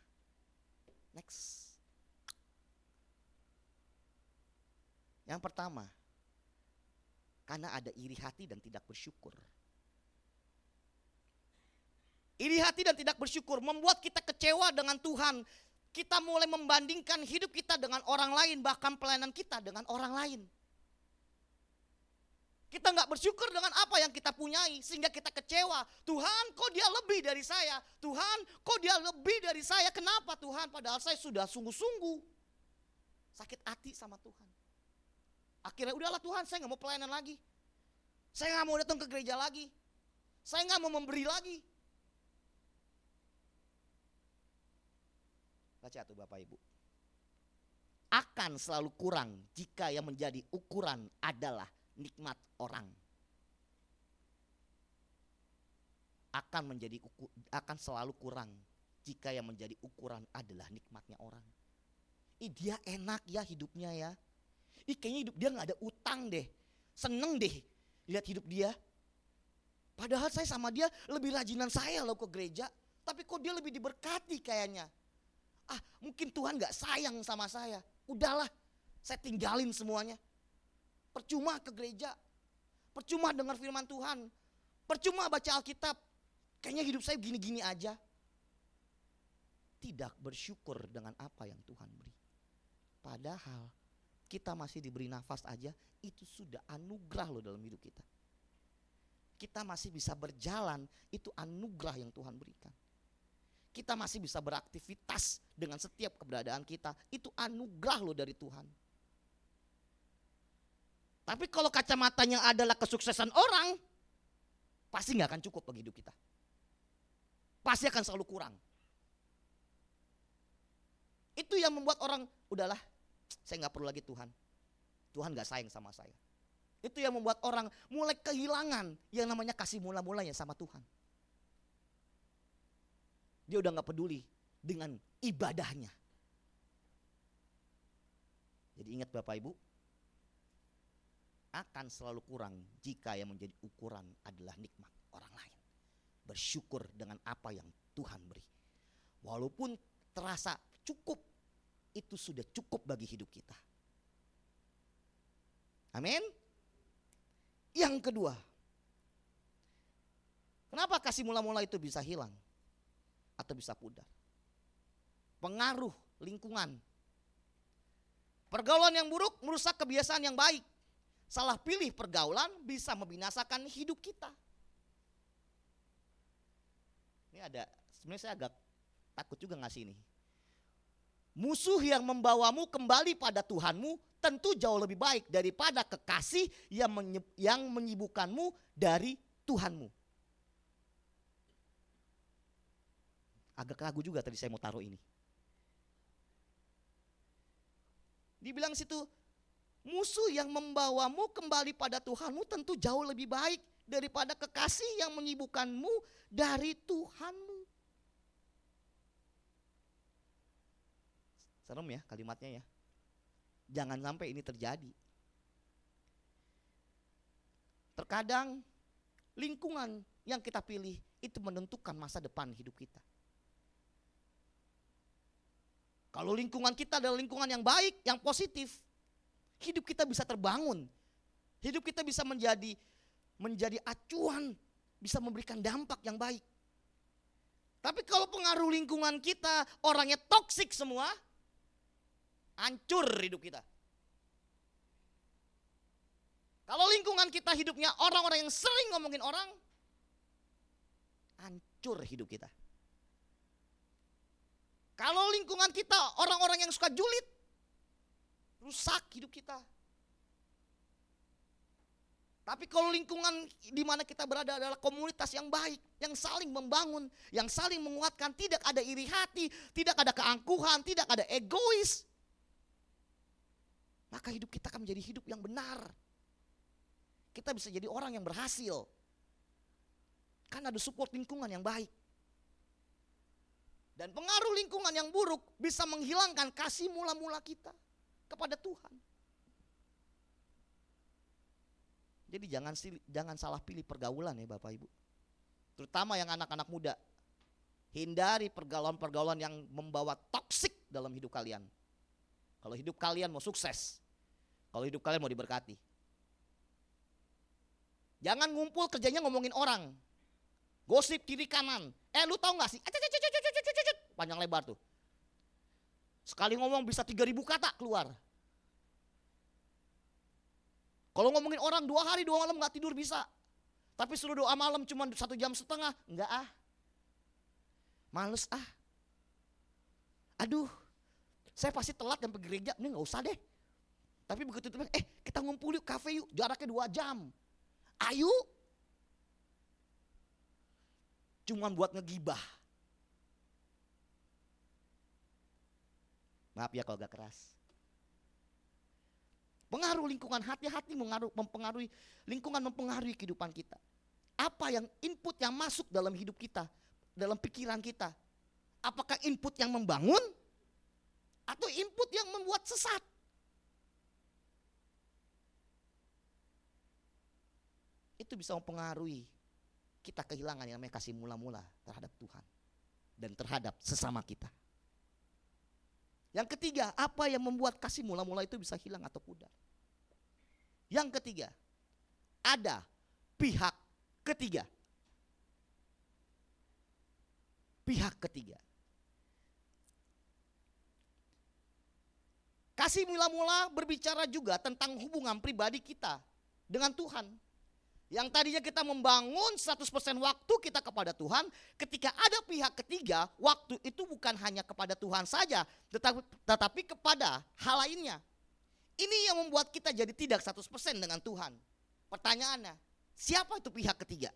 next. Yang pertama, karena ada iri hati dan tidak bersyukur. Iri hati dan tidak bersyukur membuat kita kecewa dengan Tuhan. Kita mulai membandingkan hidup kita dengan orang lain, bahkan pelayanan kita dengan orang lain. Kita nggak bersyukur dengan apa yang kita punyai, sehingga kita kecewa. Tuhan, kok dia lebih dari saya? Tuhan, kok dia lebih dari saya? Kenapa Tuhan? Padahal saya sudah sungguh-sungguh sakit hati sama Tuhan. Akhirnya udahlah Tuhan, saya nggak mau pelayanan lagi. Saya nggak mau datang ke gereja lagi. Saya nggak mau memberi lagi. Baca tuh Bapak Ibu. Akan selalu kurang jika yang menjadi ukuran adalah nikmat orang. Akan selalu kurang jika yang menjadi ukuran adalah nikmatnya orang. Dia enak ya hidupnya ya. Kayaknya hidup dia gak ada utang deh. Seneng deh lihat hidup dia. Padahal saya sama dia lebih rajinan saya loh ke gereja. Tapi kok dia lebih diberkati kayaknya. Mungkin Tuhan gak sayang sama saya. Udahlah, saya tinggalin semuanya. Percuma ke gereja. Percuma dengar firman Tuhan. Percuma baca Alkitab. Kayaknya hidup saya gini-gini aja. Tidak bersyukur dengan apa yang Tuhan beri. Padahal kita masih diberi nafas aja, itu sudah anugerah loh dalam hidup kita. Kita masih bisa berjalan, itu anugerah yang Tuhan berikan. Kita masih bisa beraktivitas dengan setiap keberadaan kita, itu anugerah loh dari Tuhan. Tapi kalau kacamatanya adalah kesuksesan orang, pasti gak akan cukup bagi hidup kita. Pasti akan selalu kurang. Itu yang membuat orang, udahlah, saya gak perlu lagi Tuhan. Tuhan gak sayang sama saya. Itu yang membuat orang mulai kehilangan yang namanya kasih mula-mulanya sama Tuhan. Dia udah gak peduli dengan ibadahnya. Jadi ingat Bapak Ibu, akan selalu kurang jika yang menjadi ukuran adalah nikmat orang lain. Bersyukur dengan apa yang Tuhan beri. Walaupun terasa cukup, itu sudah cukup bagi hidup kita. Amin. Yang kedua, kenapa kasih mula-mula itu bisa hilang atau bisa pudar? Pengaruh lingkungan. Pergaulan yang buruk merusak kebiasaan yang baik. Salah pilih pergaulan bisa membinasakan hidup kita. Ini ada, sebenarnya saya agak takut juga ngasih ini. Musuh yang membawamu kembali pada Tuhanmu tentu jauh lebih baik daripada kekasih yang menyibukkanmu dari Tuhanmu. Agak ragu juga tadi saya mau taruh ini. Dibilang situ, musuh yang membawamu kembali pada Tuhanmu tentu jauh lebih baik daripada kekasih yang menyibukkanmu dari Tuhanmu. Serem ya kalimatnya ya. Jangan sampai ini terjadi. Terkadang lingkungan yang kita pilih itu menentukan masa depan hidup kita. Kalau lingkungan kita adalah lingkungan yang baik, yang positif, hidup kita bisa terbangun. Hidup kita bisa menjadi acuan, bisa memberikan dampak yang baik. Tapi kalau pengaruh lingkungan kita orangnya toksik semua, hancur hidup kita. Kalau lingkungan kita hidupnya orang-orang yang sering ngomongin orang, hancur hidup kita. Kalau lingkungan kita orang-orang yang suka julid, rusak hidup kita. Tapi kalau lingkungan di mana kita berada adalah komunitas yang baik, yang saling membangun, yang saling menguatkan, tidak ada iri hati, tidak ada keangkuhan, tidak ada egois, maka hidup kita akan menjadi hidup yang benar. Kita bisa jadi orang yang berhasil. Karena ada support lingkungan yang baik. Dan pengaruh lingkungan yang buruk bisa menghilangkan kasih mula-mula kita kepada Tuhan. Jadi jangan salah pilih pergaulan ya Bapak Ibu. Terutama yang anak-anak muda. Hindari pergaulan-pergaulan yang membawa toksik dalam hidup kalian. Kalau hidup kalian mau sukses. Kalau hidup kalian mau diberkati. Jangan ngumpul kerjanya ngomongin orang. Gosip kiri kanan. Lu tahu gak sih? Panjang lebar tuh. Sekali ngomong bisa 3.000 kata keluar. Kalau ngomongin orang 2 hari 2 malam gak tidur bisa. Tapi suruh doa malam cuma 1,5 jam, enggak ah. Males ah. Aduh, saya pasti telat dan pergi gereja, ini gak usah deh. Tapi begitu itu, kita ngumpul yuk, kafe yuk, jaraknya 2 jam. Ayo. Cuman buat ngegibah. Maaf ya kalau gak keras. Pengaruh lingkungan, hati-hati mempengaruhi lingkungan, mempengaruhi kehidupan kita. Apa yang input yang masuk dalam hidup kita, dalam pikiran kita. Apakah input yang membangun atau input yang membuat sesat? Itu bisa mempengaruhi kita kehilangan yang namanya kasih mula-mula terhadap Tuhan dan terhadap sesama kita. Yang ketiga, apa yang membuat kasih mula-mula itu bisa hilang atau pudar? Yang ketiga, ada pihak ketiga. Pihak ketiga. Kasih mula-mula berbicara juga tentang hubungan pribadi kita dengan Tuhan. Yang tadinya kita membangun 100% waktu kita kepada Tuhan, ketika ada pihak ketiga, waktu itu bukan hanya kepada Tuhan saja, tetapi kepada hal lainnya. Ini yang membuat kita jadi tidak 100% dengan Tuhan. Pertanyaannya, siapa itu pihak ketiga?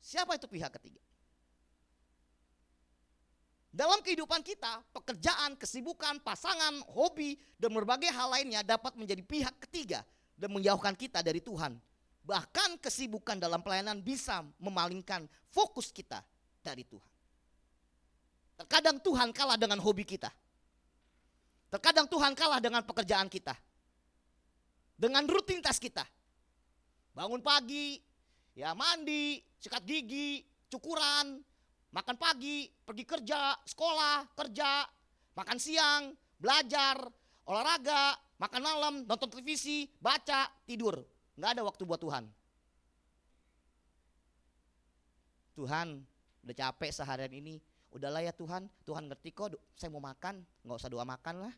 Siapa itu pihak ketiga? Dalam kehidupan kita, pekerjaan, kesibukan, pasangan, hobi, dan berbagai hal lainnya dapat menjadi pihak ketiga dan menjauhkan kita dari Tuhan. Bahkan kesibukan dalam pelayanan bisa memalingkan fokus kita dari Tuhan. Terkadang Tuhan kalah dengan hobi kita. Terkadang Tuhan kalah dengan pekerjaan kita. Dengan rutinitas kita. Bangun pagi, ya mandi, sikat gigi, cukuran, makan pagi, pergi kerja, sekolah, kerja, makan siang, belajar, olahraga, makan malam, nonton televisi, baca, tidur. Nggak ada waktu buat Tuhan. Tuhan, udah capek seharian ini. Udahlah ya Tuhan, Tuhan ngerti kok saya mau makan, nggak usah doa makan lah.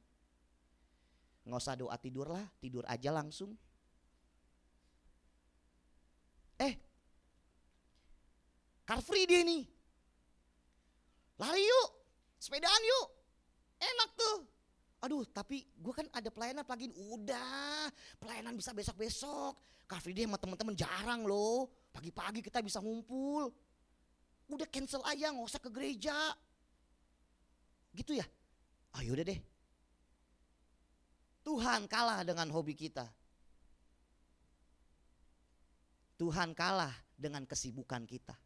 Nggak usah doa tidur lah, tidur aja langsung. Car free dia nih. Lari yuk, sepedaan yuk, enak tuh. Aduh tapi gue kan ada pelayanan pagi. Udah, pelayanan bisa besok-besok. Car free day sama teman-teman jarang loh. Pagi-pagi kita bisa ngumpul. Udah cancel aja, gak usah ke gereja. Gitu ya? Ayo udah deh. Tuhan kalah dengan hobi kita. Tuhan kalah dengan kesibukan kita.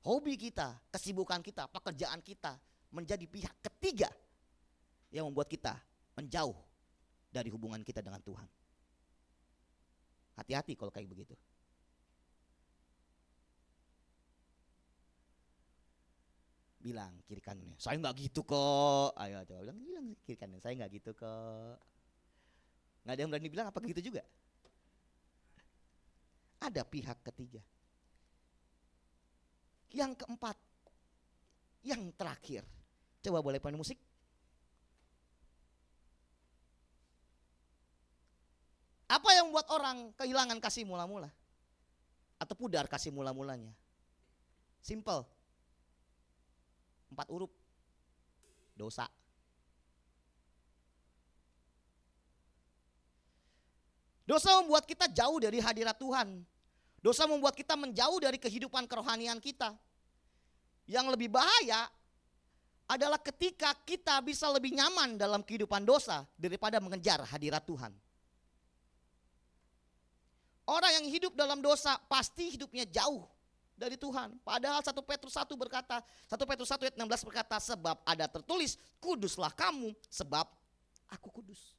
Hobi kita, kesibukan kita, pekerjaan kita menjadi pihak ketiga yang membuat kita menjauh dari hubungan kita dengan Tuhan. Hati-hati kalau kayak begitu. Bilang kiri kanannya, saya nggak gitu kok. Ayo coba bilang kiri kanan, saya nggak gitu kok. Nggak ada yang berani bilang apa gitu juga. Ada pihak ketiga. Yang keempat, yang terakhir. Coba boleh panen musik. Apa yang membuat orang kehilangan kasih mula-mula? Atau pudar kasih mula-mulanya? Simple. 4 huruf. Dosa. Dosa membuat kita jauh dari hadirat Tuhan. Dosa membuat kita menjauh dari kehidupan kerohanian kita. Yang lebih bahaya, adalah ketika kita bisa lebih nyaman dalam kehidupan dosa daripada mengejar hadirat Tuhan. Orang yang hidup dalam dosa pasti hidupnya jauh dari Tuhan. Padahal 1 Petrus 1 berkata, 1 Petrus 1 ayat 16 berkata, sebab ada tertulis, kuduslah kamu sebab aku kudus.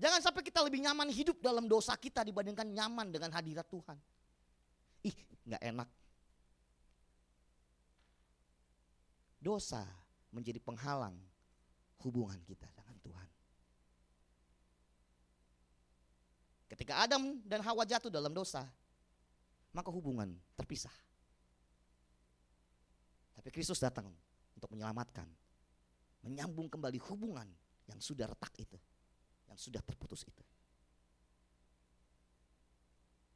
Jangan sampai kita lebih nyaman hidup dalam dosa kita dibandingkan nyaman dengan hadirat Tuhan. Ih, gak enak. Dosa menjadi penghalang hubungan kita dengan Tuhan. Ketika Adam dan Hawa jatuh dalam dosa, maka hubungan terpisah. Tapi Kristus datang untuk menyelamatkan, menyambung kembali hubungan yang sudah retak itu, yang sudah terputus itu.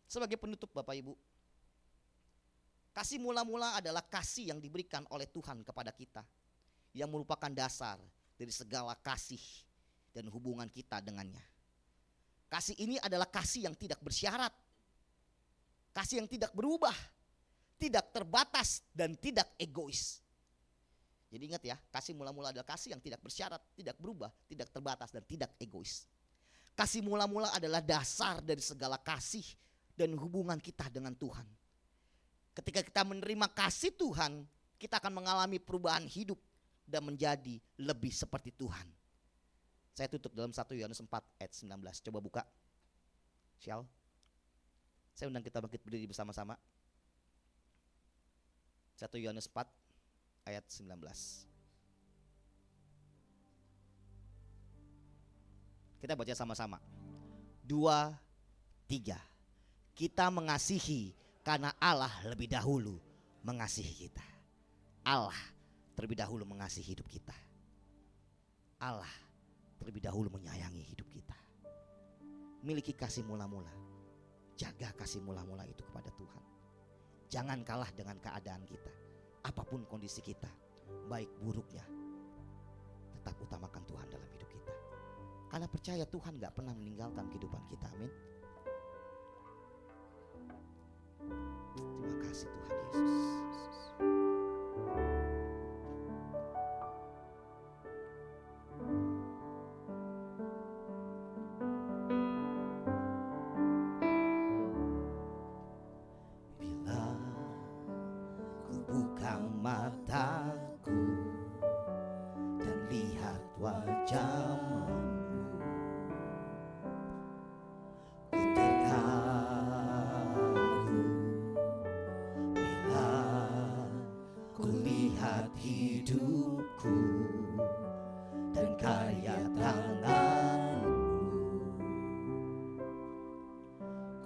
Sebagai penutup Bapak Ibu, kasih mula-mula adalah kasih yang diberikan oleh Tuhan kepada kita, yang merupakan dasar dari segala kasih dan hubungan kita dengannya. Kasih ini adalah kasih yang tidak bersyarat, kasih yang tidak berubah, tidak terbatas dan tidak egois. Jadi ingat ya, kasih mula-mula adalah kasih yang tidak bersyarat, tidak berubah, tidak terbatas dan tidak egois. Kasih mula-mula adalah dasar dari segala kasih dan hubungan kita dengan Tuhan. Ketika kita menerima kasih Tuhan, kita akan mengalami perubahan hidup dan menjadi lebih seperti Tuhan. Saya tutup dalam 1 Yohanes 4 ayat 19. Coba buka. Syal. Saya undang kita bangkit berdiri bersama-sama. 1 Yohanes 4 ayat 19. Kita baca sama-sama. 2, 3. Kita mengasihi karena Allah lebih dahulu mengasihi kita. Allah terlebih dahulu mengasihi hidup kita. Allah terlebih dahulu menyayangi hidup kita. Miliki kasih mula-mula. Jaga kasih mula-mula itu kepada Tuhan. Jangan kalah dengan keadaan kita. Apapun kondisi kita, baik buruknya, tetap utamakan Tuhan dalam hidup kita. Karena percaya Tuhan gak pernah meninggalkan kehidupan kita. Amin. Terima kasih Tuhan Yesus. Bila ku buka mataku dan lihat wajah-Mu, ku terharu. Bila ku lihat hidupku dan karya tangan-Mu,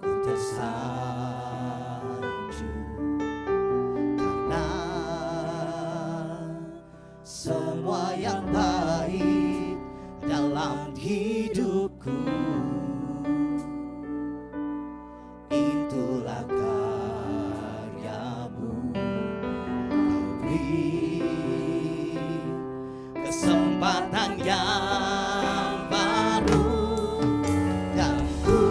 ku tersanjung karena semua yang baik dalam hidupku itulah karya-Mu. Kau beri kesempatan yang baru dan ku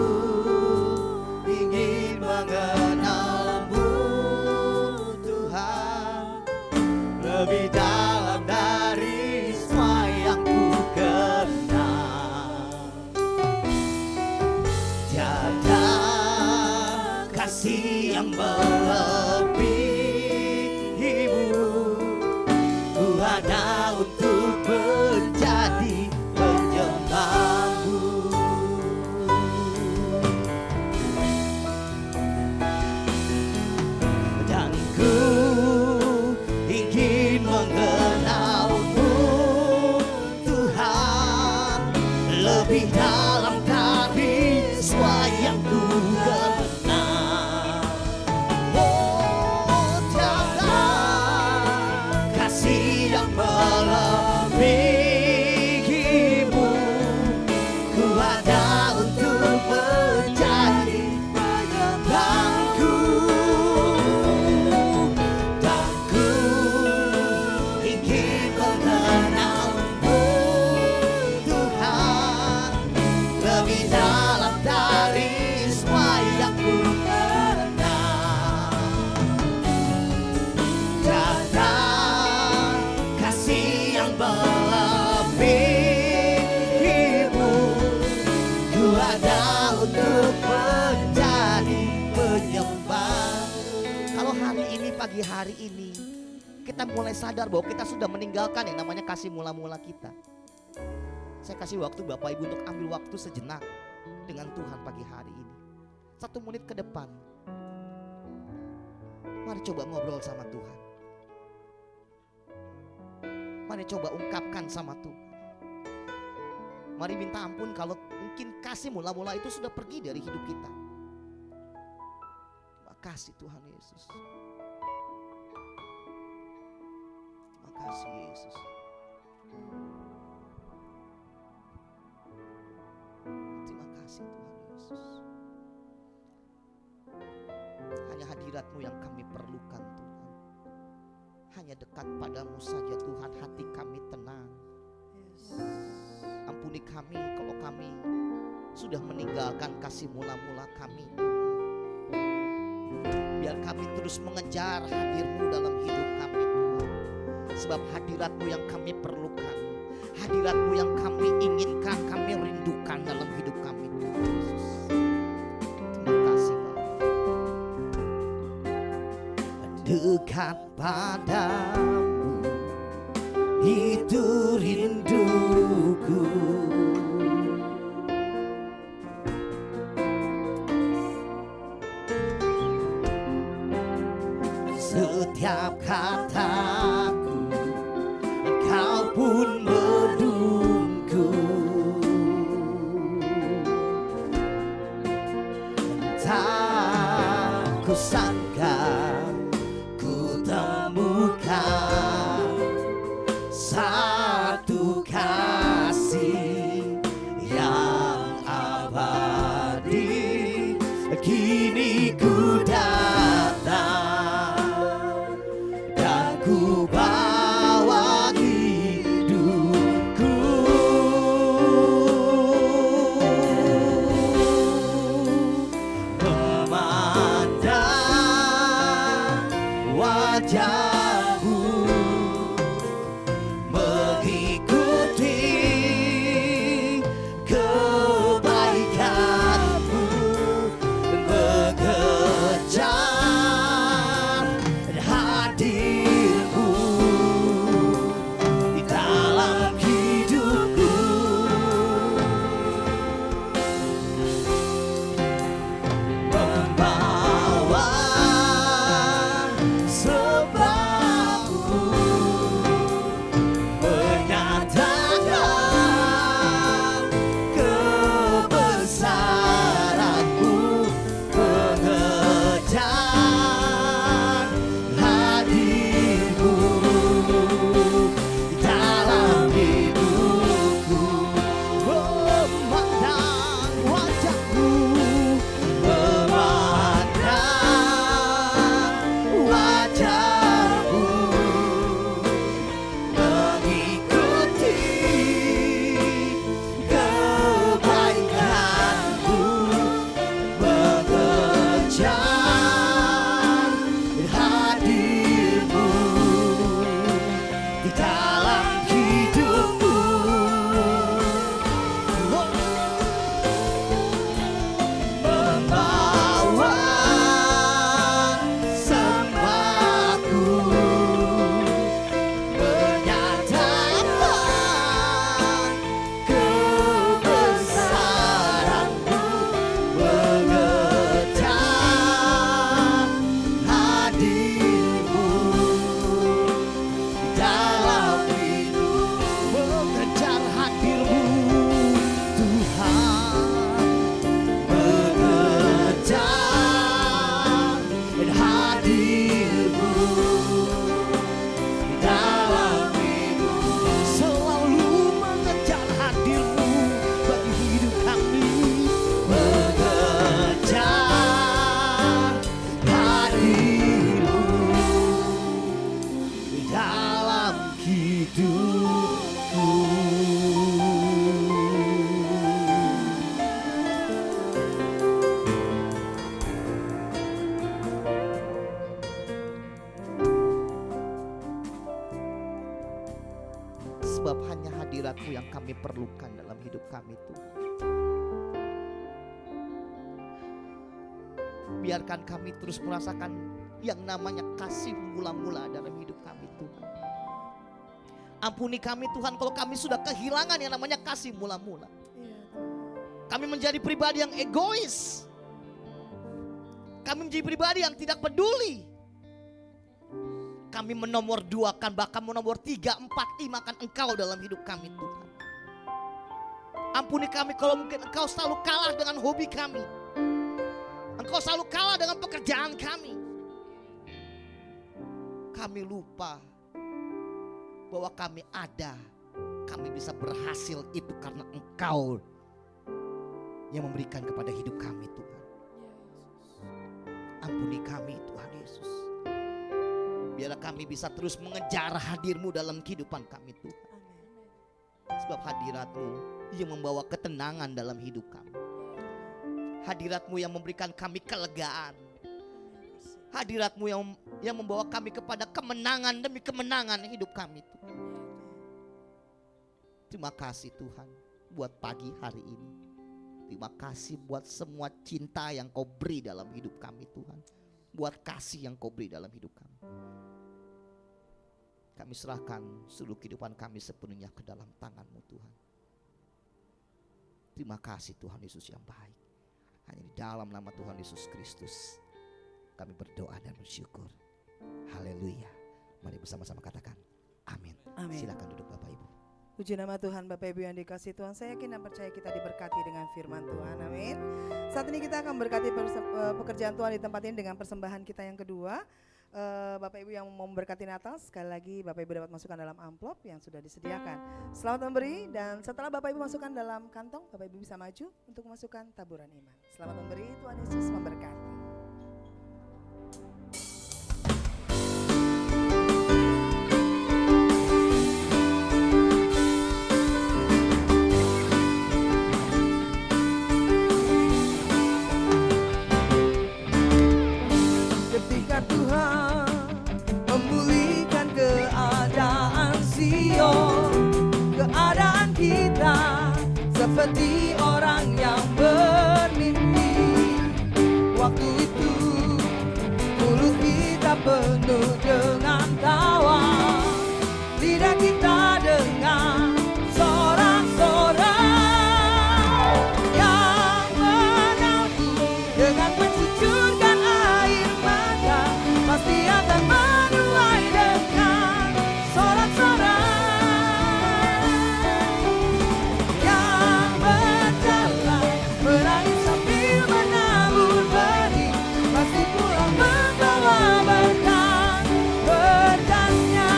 ingin mengenal-Mu Tuhan lebih dalam dari semua yang ku kenal. Tiada kasih yang melebihi-Mu. Ku ada untuk menjadi penyembah-Mu. Dan ku ingin mengenal-Mu Tuhan lebih dalam dari semua yang ku kenal. Oh, tiada kasih yang melebihi-Mu. Ku ada untuk menjadi penyembah-Ku. Dan ku ingin mengenal-Mu Tuhan lebih dalam dari semua yang ku kenal. Tiada pagi hari ini kita mulai sadar bahwa kita sudah meninggalkan yang namanya kasih mula-mula kita. Saya kasih waktu Bapak Ibu untuk ambil waktu sejenak dengan Tuhan pagi hari ini. 1 menit ke depan. Mari coba ngobrol sama Tuhan. Mari coba ungkapkan sama Tuhan. Mari minta ampun kalau mungkin kasih mula-mula itu sudah pergi dari hidup kita. Terima kasih Tuhan Yesus. Terima kasih Yesus. Terima kasih Tuhan Yesus. Hanya hadirat-Mu yang kami perlukan Tuhan. Hanya dekat padamu saja Tuhan, hati kami tenang. Ampuni kami kalau kami sudah meninggalkan kasih mula-mula kami. Biar kami terus mengejar hadir-Mu dalam hidup kami Tuhan. Sebab hadirat-Mu yang kami perlukan, hadirat-Mu yang kami inginkan, kami rindukan dalam hidup kami Tuhan Yesus. Terima kasih Bapak. Dekat padamu itu rinduku. Setiap kataku Engkau pun menuntunku. Tak kusangka ku temukan satu kasih yang abadi. Kini ku datang dan ku bawa hidupku. Memandang wajah-Mu, mengikuti kebaikan-Mu, mengejar hadir-Mu di dalam hidupku. Membawa sebabku, menyatakan kebesaran-Mu, mengejar hadir-Mu di dalam hidupku. Memandang wajah-Mu, memandang wajah-Mu, mengikuti kebaikan-Mu, mengejar hadir-Mu di dalam hidupku. Membawa sembahku, menyatakan kebesaran-Mu, mengejar hadir-Mu di dalam hidup. Mengejar hadir-Mu Tuhan, mengejar hadir-Mu di dalam hidup. Selalu mengejar hadir-Mu bagi hidup kami. Mengejar hadir-Mu di dalam hidupku. Sebab hanya hadirat-Mu yang kami perlukan dalam hidup kami Tuhan. Biarkan kami terus merasakan yang namanya kasih mula-mula dalam hidup kami Tuhan. Ampuni kami Tuhan kalau kami sudah kehilangan yang namanya kasih mula-mula. Kami menjadi pribadi yang egois. Kami menjadi pribadi yang tidak peduli. Kami menomorduakan, bahkan menomor 3, 4, 5 Engkau dalam hidup kami Tuhan. Ampuni kami kalau mungkin Engkau selalu kalah dengan hobi kami. Engkau selalu kalah dengan pekerjaan kami. Kami lupa bahwa kami ada. Kami bisa berhasil itu karena Engkau yang memberikan kepada hidup kami Tuhan. Ampuni kami Tuhan Yesus. Biarlah kami bisa terus mengejar hadir-Mu dalam kehidupan kami Tuhan. Sebab hadirat-Mu yang membawa ketenangan dalam hidup kami. Hadirat-Mu yang memberikan kami kelegaan. Hadirat-Mu yang membawa kami kepada kemenangan demi kemenangan hidup kami Tuhan. Terima kasih Tuhan buat pagi hari ini. Terima kasih buat semua cinta yang Kau beri dalam hidup kami Tuhan. Buat kasih yang Kau beri dalam hidup kami. Kami serahkan seluruh kehidupan kami sepenuhnya ke dalam tangan-Mu Tuhan. Terima kasih Tuhan Yesus yang baik. Hanya di dalam nama Tuhan Yesus Kristus kami berdoa dan bersyukur. Haleluya. Mari bersama-sama katakan amin. Amin. Silakan duduk Bapak Ibu. Puji nama Tuhan, Bapak Ibu yang dikasihi Tuhan. Saya yakin dan percaya kita diberkati dengan firman Tuhan. Amin. Saat ini kita akan berkati pekerjaan Tuhan di tempat ini dengan persembahan kita yang kedua. Bapak Ibu yang mau memberkati Natal, sekali lagi Bapak Ibu dapat masukkan dalam amplop yang sudah disediakan. Selamat memberi, dan setelah Bapak Ibu masukkan dalam kantong, Bapak Ibu bisa maju untuk masukkan taburan iman. Selamat memberi, Tuhan Yesus memberkati. Ketika Tuhan memulihkan keadaan Sion, keadaan kita seperti orang yang bermimpi. Waktu itu mulut kita penuh dengan tawa, lidah kita dengan sorak-sorai yang menanti dengan mencucurkan air mata, pasti akan menuai dengan sorak-sorai yang berjalan menangis sambil menabur benih, pasti pulang membawa berkat. Berkatnya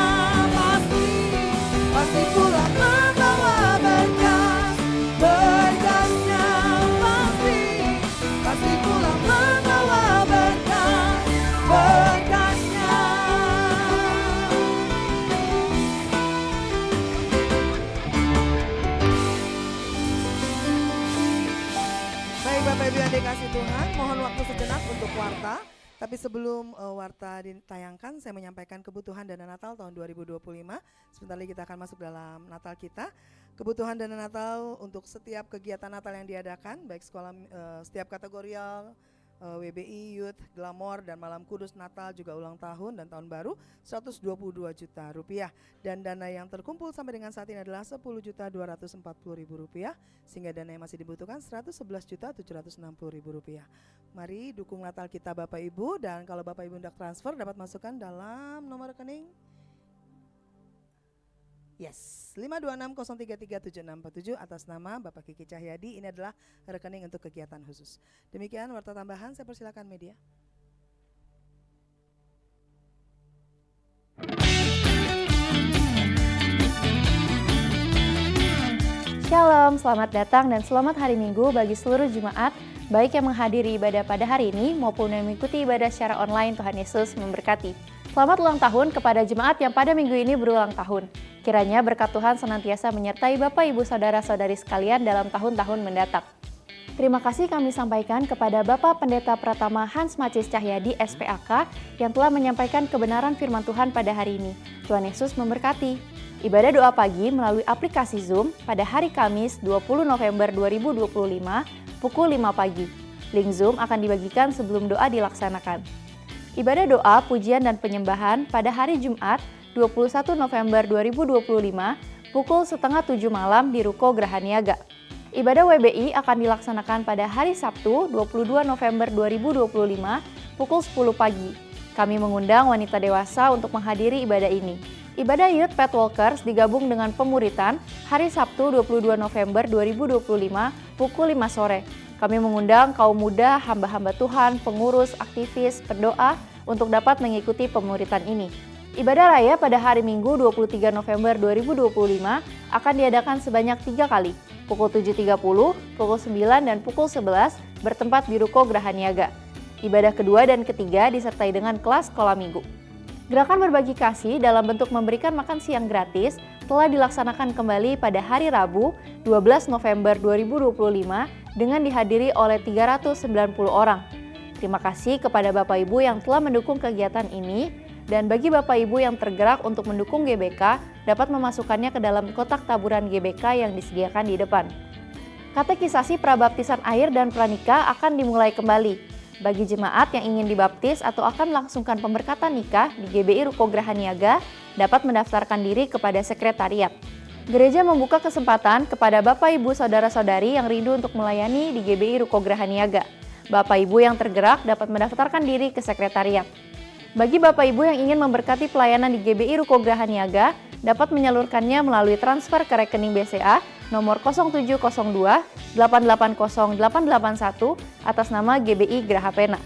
pasti pulang membawa berkat. Berkatnya pasti pulang membawa berkat. Berkatnya. Baik Bapak Ibu yang dikasih Tuhan, mohon waktu sejenak untuk warta. Tapi sebelum warta ditayangkan, saya menyampaikan kebutuhan dana Natal tahun 2025. Sebentar lagi kita akan masuk dalam Natal kita. Kebutuhan dana Natal untuk setiap kegiatan Natal yang diadakan, baik sekolah setiap kategorial, WBI, Youth, Glamor, dan Malam Kudus Natal juga ulang tahun dan tahun baru 122 juta rupiah. Dan dana yang terkumpul sampai dengan saat ini adalah 10.240.000 rupiah, sehingga dana yang masih dibutuhkan 111.760.000 rupiah. Mari dukung Natal kita Bapak Ibu, dan kalau Bapak Ibu hendak transfer dapat masukkan dalam nomor rekening Yes, 526033767 atas nama Bapak Kiki Cahyadi. Ini adalah rekening untuk kegiatan khusus. Demikian warta tambahan, saya persilakan media. Shalom, selamat datang dan selamat hari Minggu bagi seluruh jemaat, baik yang menghadiri ibadah pada hari ini maupun yang mengikuti ibadah secara online. Tuhan Yesus memberkati. Selamat ulang tahun kepada jemaat yang pada minggu ini berulang tahun. Kiranya berkat Tuhan senantiasa menyertai Bapak, Ibu, Saudara-saudari sekalian dalam tahun-tahun mendatang. Terima kasih kami sampaikan kepada Bapak Pendeta Pratama Hans Macis Cahyadi SPAK yang telah menyampaikan kebenaran firman Tuhan pada hari ini. Tuhan Yesus memberkati. Ibadah doa pagi melalui aplikasi Zoom pada hari Kamis 20 November 2025 pukul 5 pagi. Link Zoom akan dibagikan sebelum doa dilaksanakan. Ibadah doa, pujian, dan penyembahan pada hari Jumat 21 November 2025 pukul setengah 7 malam di Ruko Geraha Niaga. Ibadah WBI akan dilaksanakan pada hari Sabtu 22 November 2025 pukul 10 pagi. Kami mengundang wanita dewasa untuk menghadiri ibadah ini. Ibadah Youth Pet Walkers digabung dengan pemuritan hari Sabtu 22 November 2025 pukul 5 sore. Kami mengundang kaum muda, hamba-hamba Tuhan, pengurus, aktivis, pendoa untuk dapat mengikuti pemuritan ini. Ibadah raya pada hari Minggu 23 November 2025 akan diadakan sebanyak 3 kali, pukul 7.30, pukul 9, dan pukul 11 bertempat di Ruko Geraha Niaga. Ibadah kedua dan ketiga disertai dengan kelas sekolah minggu. Gerakan berbagi kasih dalam bentuk memberikan makan siang gratis telah dilaksanakan kembali pada hari Rabu 12 November 2025 dengan dihadiri oleh 390 orang. Terima kasih kepada Bapak Ibu yang telah mendukung kegiatan ini, dan bagi Bapak Ibu yang tergerak untuk mendukung GBK dapat memasukkannya ke dalam kotak taburan GBK yang disediakan di depan. Katekisasi prabaptisan air dan pranikah akan dimulai kembali. Bagi jemaat yang ingin dibaptis atau akan melangsungkan pemberkatan nikah di GBI Ruko Geraha Niaga dapat mendaftarkan diri kepada sekretariat. Gereja membuka kesempatan kepada Bapak Ibu Saudara-saudari yang rindu untuk melayani di GBI Ruko Geraha Niaga. Bapak Ibu yang tergerak dapat mendaftarkan diri ke sekretariat. Bagi Bapak Ibu yang ingin memberkati pelayanan di GBI Ruko Geraha Niaga, dapat menyalurkannya melalui transfer ke rekening BCA nomor 0702 880 881 atas nama GBI Geraha Pena.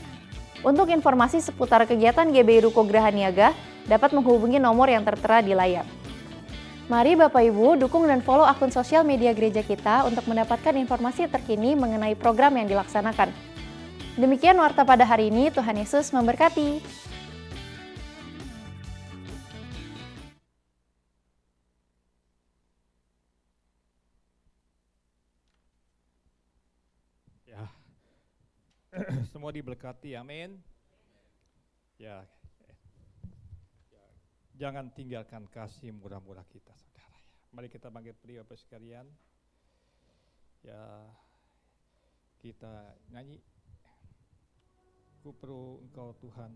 Untuk informasi seputar kegiatan GBI Ruko Geraha Niaga, dapat menghubungi nomor yang tertera di layar. Mari Bapak Ibu dukung dan follow akun sosial media gereja kita untuk mendapatkan informasi terkini mengenai program yang dilaksanakan. Demikian warta pada hari ini, Tuhan Yesus memberkati. Ya, semua diberkati, amin. Ya, jangan tinggalkan kasih murah-murah kita, saudara. Mari kita bangkit berdiri Bapak sekalian. Ya, kita nyanyi. Ku perlu Engkau Tuhan.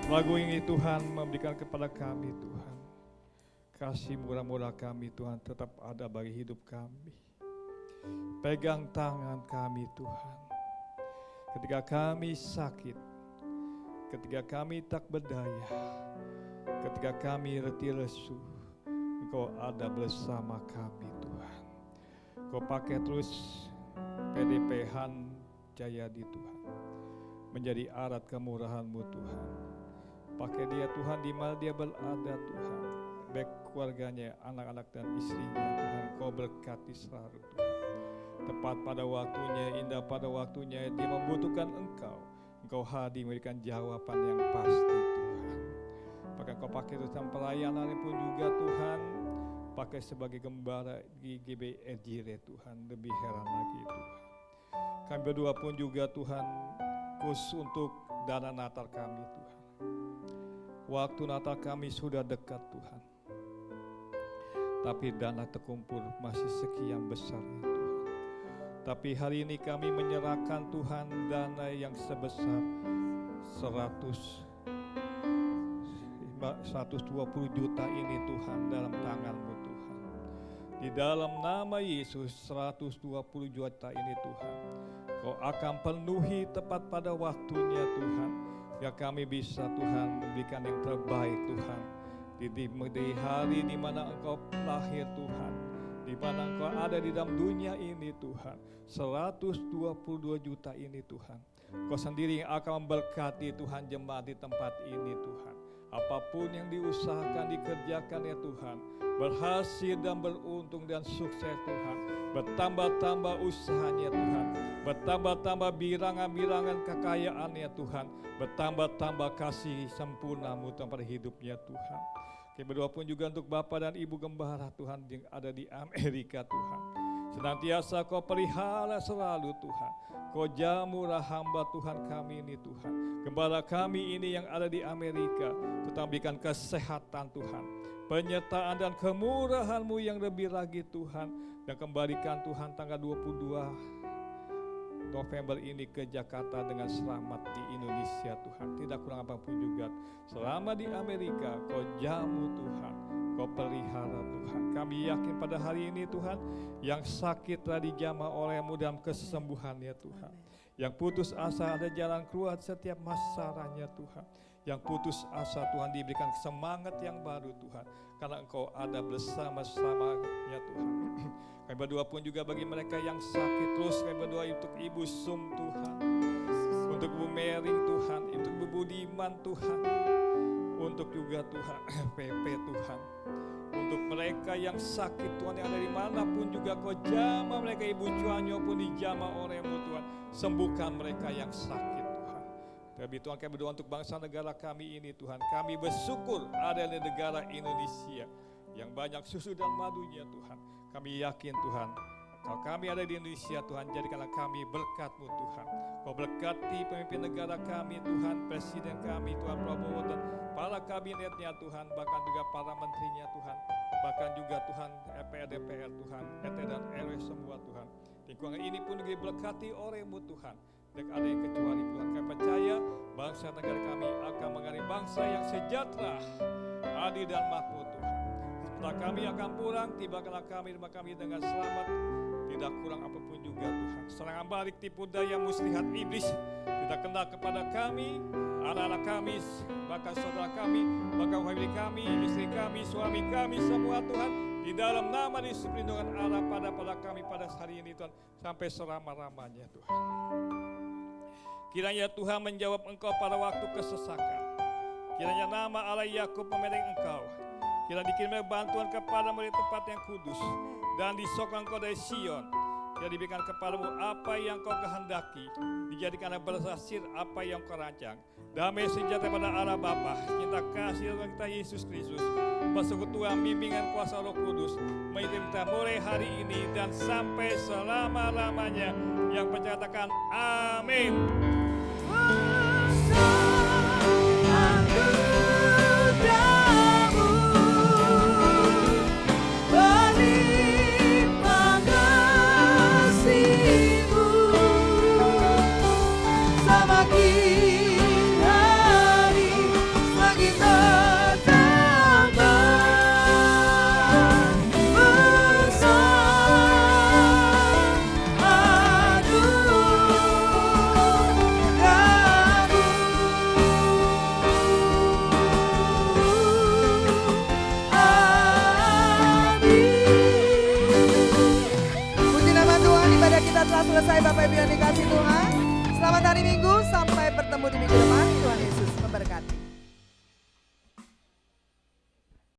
Lagu ini Tuhan memberikan kepada kami Tuhan. Kasih murah-murah kami Tuhan tetap ada bagi hidup kami. Pegang tangan kami Tuhan. Ketika kami sakit, ketika kami tak berdaya, ketika kami letih lesu, Engkau ada bersama kami Tuhan. Kau pakai terus PDP Han Jayadi Tuhan, menjadi alat kemurahan-Mu Tuhan. Pakai dia Tuhan di mana dia berada Tuhan, baik keluarganya, anak-anak dan istrinya Tuhan. Kau berkati selalu Tuhan. Tepat pada waktunya, indah pada waktunya, dia membutuhkan Engkau. Engkau hadir memberikan jawaban yang pasti Tuhan. Maka Kau pakai dalam pelayanan pun juga Tuhan, pakai sebagai gembala di GBI Ejire Tuhan, lebih heran lagi Tuhan. Kami berdua pun juga Tuhan, khusus untuk dana Natal kami Tuhan. Waktu Natal kami sudah dekat Tuhan, tapi dana terkumpul masih sekian besarnya Tuhan. Tapi hari ini kami menyerahkan Tuhan dana yang sebesar 120 juta ini Tuhan dalam tangan-Mu Tuhan. Di dalam nama Yesus 120 juta ini Tuhan, Kau akan penuhi tepat pada waktunya Tuhan. Ya kami bisa Tuhan memberikan yang terbaik Tuhan. Di hari di mana Engkau lahir Tuhan, di mana Engkau ada di dalam dunia ini Tuhan, 122 juta ini Tuhan. Kau sendiri yang akan memberkati Tuhan jemaat di tempat ini Tuhan. Apapun yang diusahakan, dikerjakan ya Tuhan, berhasil dan beruntung dan sukses Tuhan. Bertambah-tambah usahanya Tuhan, bertambah-tambah bilangan-bilangan kekayaannya Tuhan, bertambah-tambah kasih sempurna-Mu pada hidupnya Tuhan. Kami berdoa pun juga untuk Bapak dan Ibu Gembala Tuhan yang ada di Amerika Tuhan. Senantiasa Kau pelihara selalu Tuhan. Kau jamulah hamba Tuhan kami ini Tuhan. Gembala kami ini yang ada di Amerika, tetap berikan kesehatan Tuhan, penyertaan dan kemurahan-Mu yang lebih lagi Tuhan. Dan kembalikan Tuhan tanggal 22 November ini ke Jakarta dengan selamat di Indonesia Tuhan. Tidak kurang apapun juga. Selama di Amerika Kau jamu Tuhan, Kau pelihara Tuhan. Kami yakin pada hari ini Tuhan, yang sakit telah dijamah oleh-Mu dalam kesembuhannya Tuhan. Yang putus asa ada jalan keluar setiap masalahnya Tuhan. Yang putus asa Tuhan diberikan semangat yang baru Tuhan, karena Engkau ada bersama-samanya Tuhan. Kami berdoa pun juga bagi mereka yang sakit, terus kami berdoa untuk Ibu Sum Tuhan, untuk Bu Mering Tuhan, untuk Bu Budiman Tuhan, untuk juga Tuhan PP Tuhan, untuk mereka yang sakit Tuhan yang ada dimanapun juga Kau jamah mereka. Ibu Cuanyo pun dijamah oleh-Mu Tuhan, sembuhkan mereka yang sakit Tuhan. Tapi Tuhan kami berdoa untuk bangsa negara kami ini Tuhan. Kami bersyukur ada di negara Indonesia yang banyak susu dan madunya Tuhan. Kami yakin Tuhan, kalau kami ada di Indonesia Tuhan, jadikanlah kami berkat-Mu Tuhan. Kau berkati pemimpin negara kami Tuhan, Presiden kami Tuhan Prabowo dan para kabinetnya Tuhan, bahkan juga para menterinya Tuhan, bahkan juga Tuhan DPR Tuhan, RT dan RW semua Tuhan. Lingkungan ini pun diberkati oleh-Mu Tuhan. Tidak ada yang kecuali Tuhan. Kami percaya bangsa negara kami akan menjadi bangsa yang sejahtera, adil dan makmur Tuhan. Setelah kami akan pulang, tibakanlah kami rumah kami dengan selamat, tidak kurang apapun juga Tuhan. Serangan balik tipu daya muslihat iblis tidak kena kepada kami, anak-anak kami, bahkan saudara kami, bahkan famili kami, istri kami, suami kami, semua Tuhan. Di dalam nama dan perlindungan Allah pada kami pada hari ini Tuhan, sampai selama-lamanya Tuhan. Kiranya Tuhan menjawab Engkau pada waktu kesesakan. Kiranya nama Allah Yakub memeleng Engkau. Kiranya dikirimkan bantuan kepadamu dari tempat yang kudus, dan disokong Engkau dari Sion. Kiranya diberikan kepadamu apa yang Kau kehendaki, dijadikanlah berhasil apa yang Kau rancang. Damai sejahtera pada Allah Bapa, cinta kasih Tuhan kita Yesus Kristus, persekutuan bimbingan kuasa Roh Kudus, mengirim kita mulai hari ini dan sampai selama-lamanya. Yang percaya katakan amin. Selesai Bapak Ibu yang dikasih Tuhan. Selamat hari Minggu, sampai bertemu di minggu depan. Tuhan Yesus memberkati.